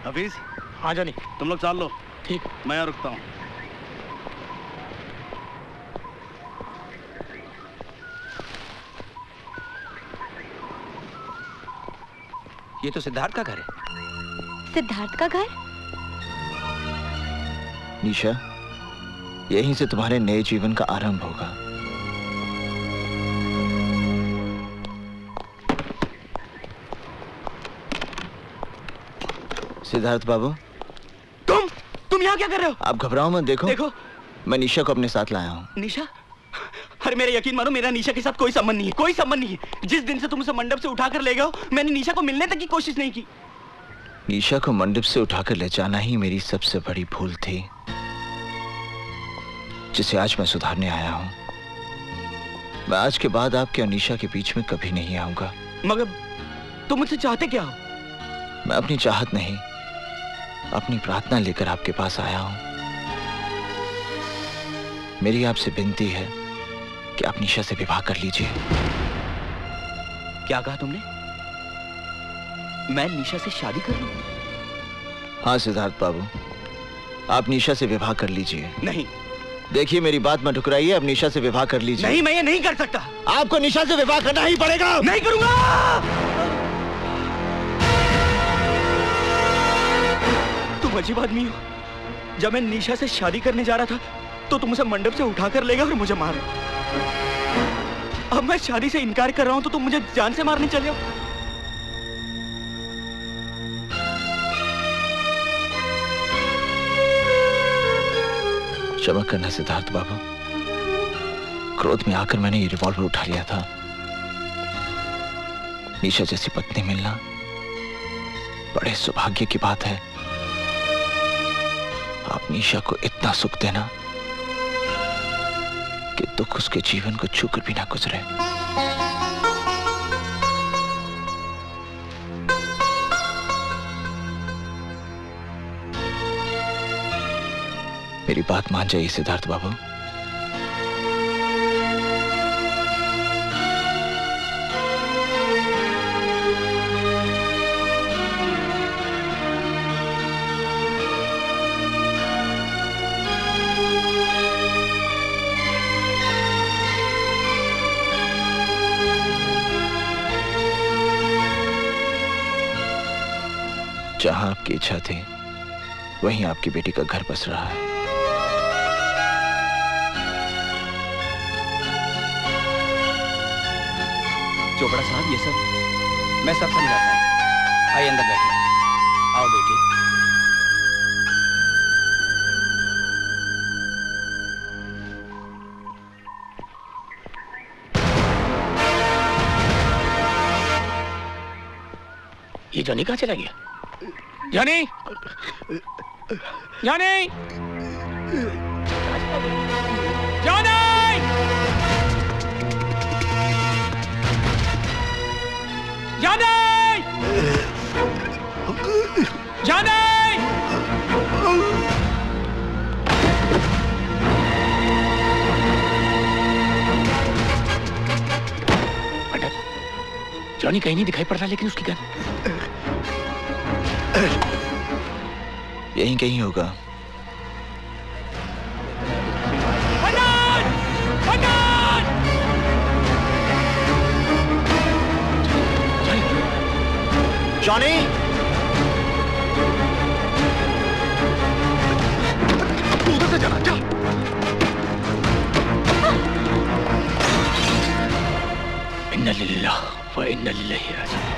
हफीज, हाँ जानी, तुम लोग चाल लो। ठीक, मैं यहाँ रुकता हूँ। ये तो सिद्धार्थ का घर है। सिद्धार्थ का घर? निशा, यहीं से तुम्हारे नए जीवन का आरंभ होगा। सिद्धार्थ बाबू, तुम यहाँ क्या कर रहे हो? आप घबराओ मत। देखो, मैं निशा को अपने साथ लाया हूँ। निशा? अरे मेरा यकीन मानो, मेरा निशा के साथ कोई संबंध नहीं है, कोई संबंध नहीं है। जिस दिन से तुम उसे मंडप से उठाकर ले गए हो, मैंने निशा को मिलने तक की कोशिश नहीं की। निशा को मंडप से उठाकर ले जाना ही मेरी सबसे बड़ी भूल थी, जिसे आज मैं सुधारने आया हूँ। मैं आज के बाद आपके और निशा के बीच में कभी नहीं आऊंगा। मगर तुम मुझसे चाहते क्या हो? मैं अपनी चाहत नहीं, अपनी प्रार्थना लेकर आपके पास आया हूं। मेरी आपसे विनती है कि आप निशा से विवाह कर लीजिए। क्या कहा तुमने? मैं निशा से शादी कर लूं? हाँ सिद्धार्थ बाबू, आप निशा से विवाह कर लीजिए। नहीं। देखिए मेरी बात मत ठुकराइए, आप निशा से विवाह कर लीजिए। नहीं, मैं ये नहीं कर सकता। आपको निशा से विवाह करना ही पड़ेगा। नहीं करूंगा। तुम अजीब आदमी हो। जब मैं निशा से शादी करने जा रहा था तो तुम उसे मंडप से उठाकर ले गए और मुझे मारा। अब मैं शादी से इनकार कर रहा हूं तो तुम मुझे जान से मारने चले हो। क्षमा करना सिद्धार्थ बाबू, क्रोध में आकर मैंने ये रिवॉल्वर उठा लिया था। निशा जैसी पत्नी मिलना बड़े सौभाग्य की बात है। आप निशा को इतना सुख देना कि दुख उसके जीवन को छूकर भी ना गुजरे। मेरी बात मान जाइए सिद्धार्थ बाबू। जहां आपकी इच्छा थी वहीं आपकी बेटी का घर बस रहा है। चोपड़ा साहब, ये सब मैं सब समझाता हूँ। आइए अंदर बैठिए। आओ बेटी। ये जॉनी कहाँ चला गया? Johnny! Johnny! Johnny! Johnny! Johnny! Johnny कहीं नहीं दिखाई पड़ता, लेकिन उसकी गन यहीं कहीं होगा। जॉनी! तू उधर से चला जा। इन्ना लिल्लाह व इन्ना इलैहि राजिऊन।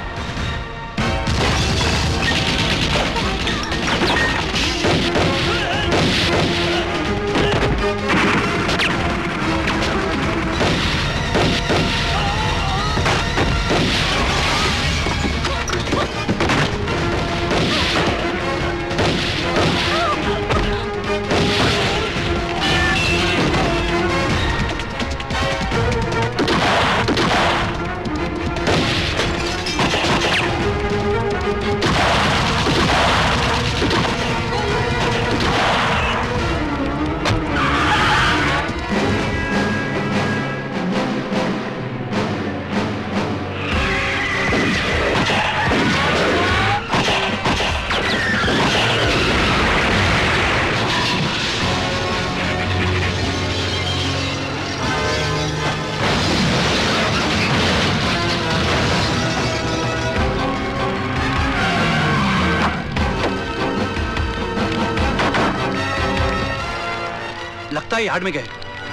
लगता है यार्ड में गए।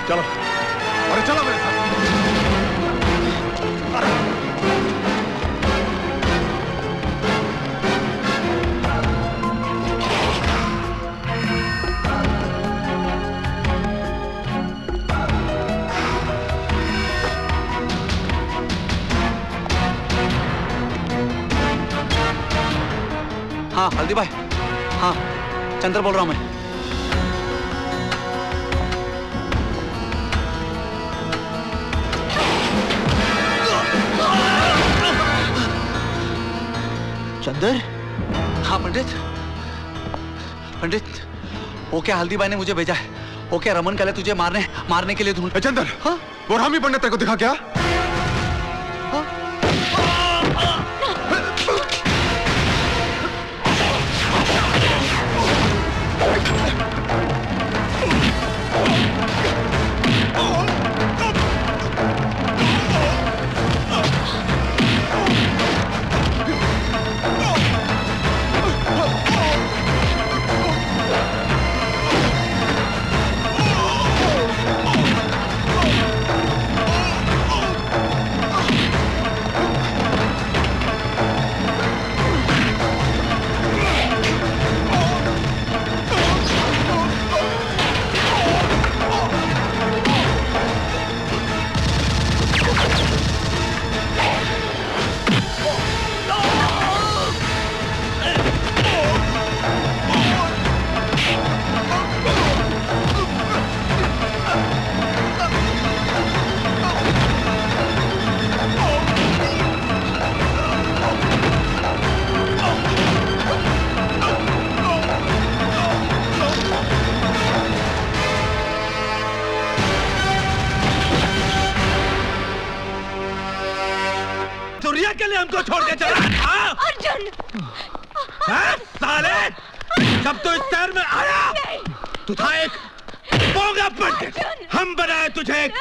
चलो, अरे चलो मेरे साथ। हाँ हल्दी भाई, हाँ चंद्र बोल रहा हूँ मैं। चंदर? हाँ पंडित, पंडित वो क्या हल्दी भाई ने मुझे भेजा है। वो क्या रमन कल तुझे मारने के लिए ढूंढ। चंदर, हाँ? वो रामी पंडित तेरे को दिखा क्या? के लिए हमको छोड़ के चला? अर्जुन! साले! जब तू इस शहर में आया तू था एक बोगा पंडित। हम बनाए तुझे एक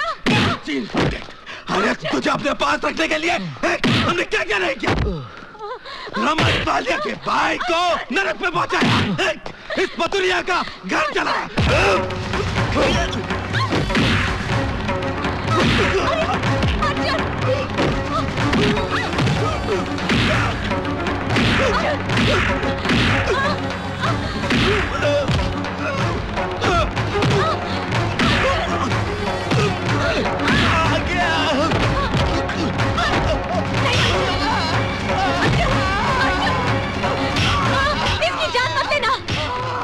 चीन पंडित। अरे तुझे अपने पास रखने के लिए हमने क्या क्या नहीं किया। रमन वालिया के भाई को नरक में पहुंचाया, इस पतुरिया का घर जलाया।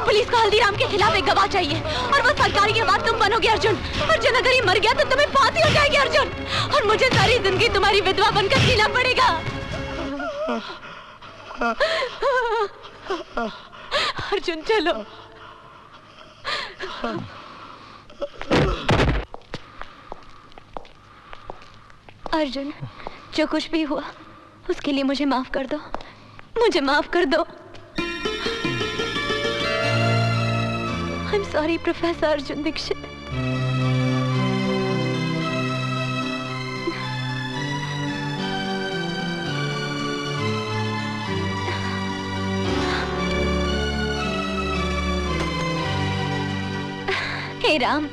पुलिस को हल्दीराम के खिलाफ एक गवाह चाहिए और वो सरकारी गवाह तुम बनोगे अर्जुन। अर्जुन अगर ये मर गया तो तुम्हें फांसी हो जाएगी अर्जुन, और मुझे सारी जिंदगी तुम्हारी विधवा बनकर जीना पड़ेगा। अर्जुन चलो। अर्जुन, जो कुछ भी हुआ उसके लिए मुझे माफ कर दो, मुझे माफ कर दो। I'm sorry, Professor Arjun Dikshit. Hey Ram,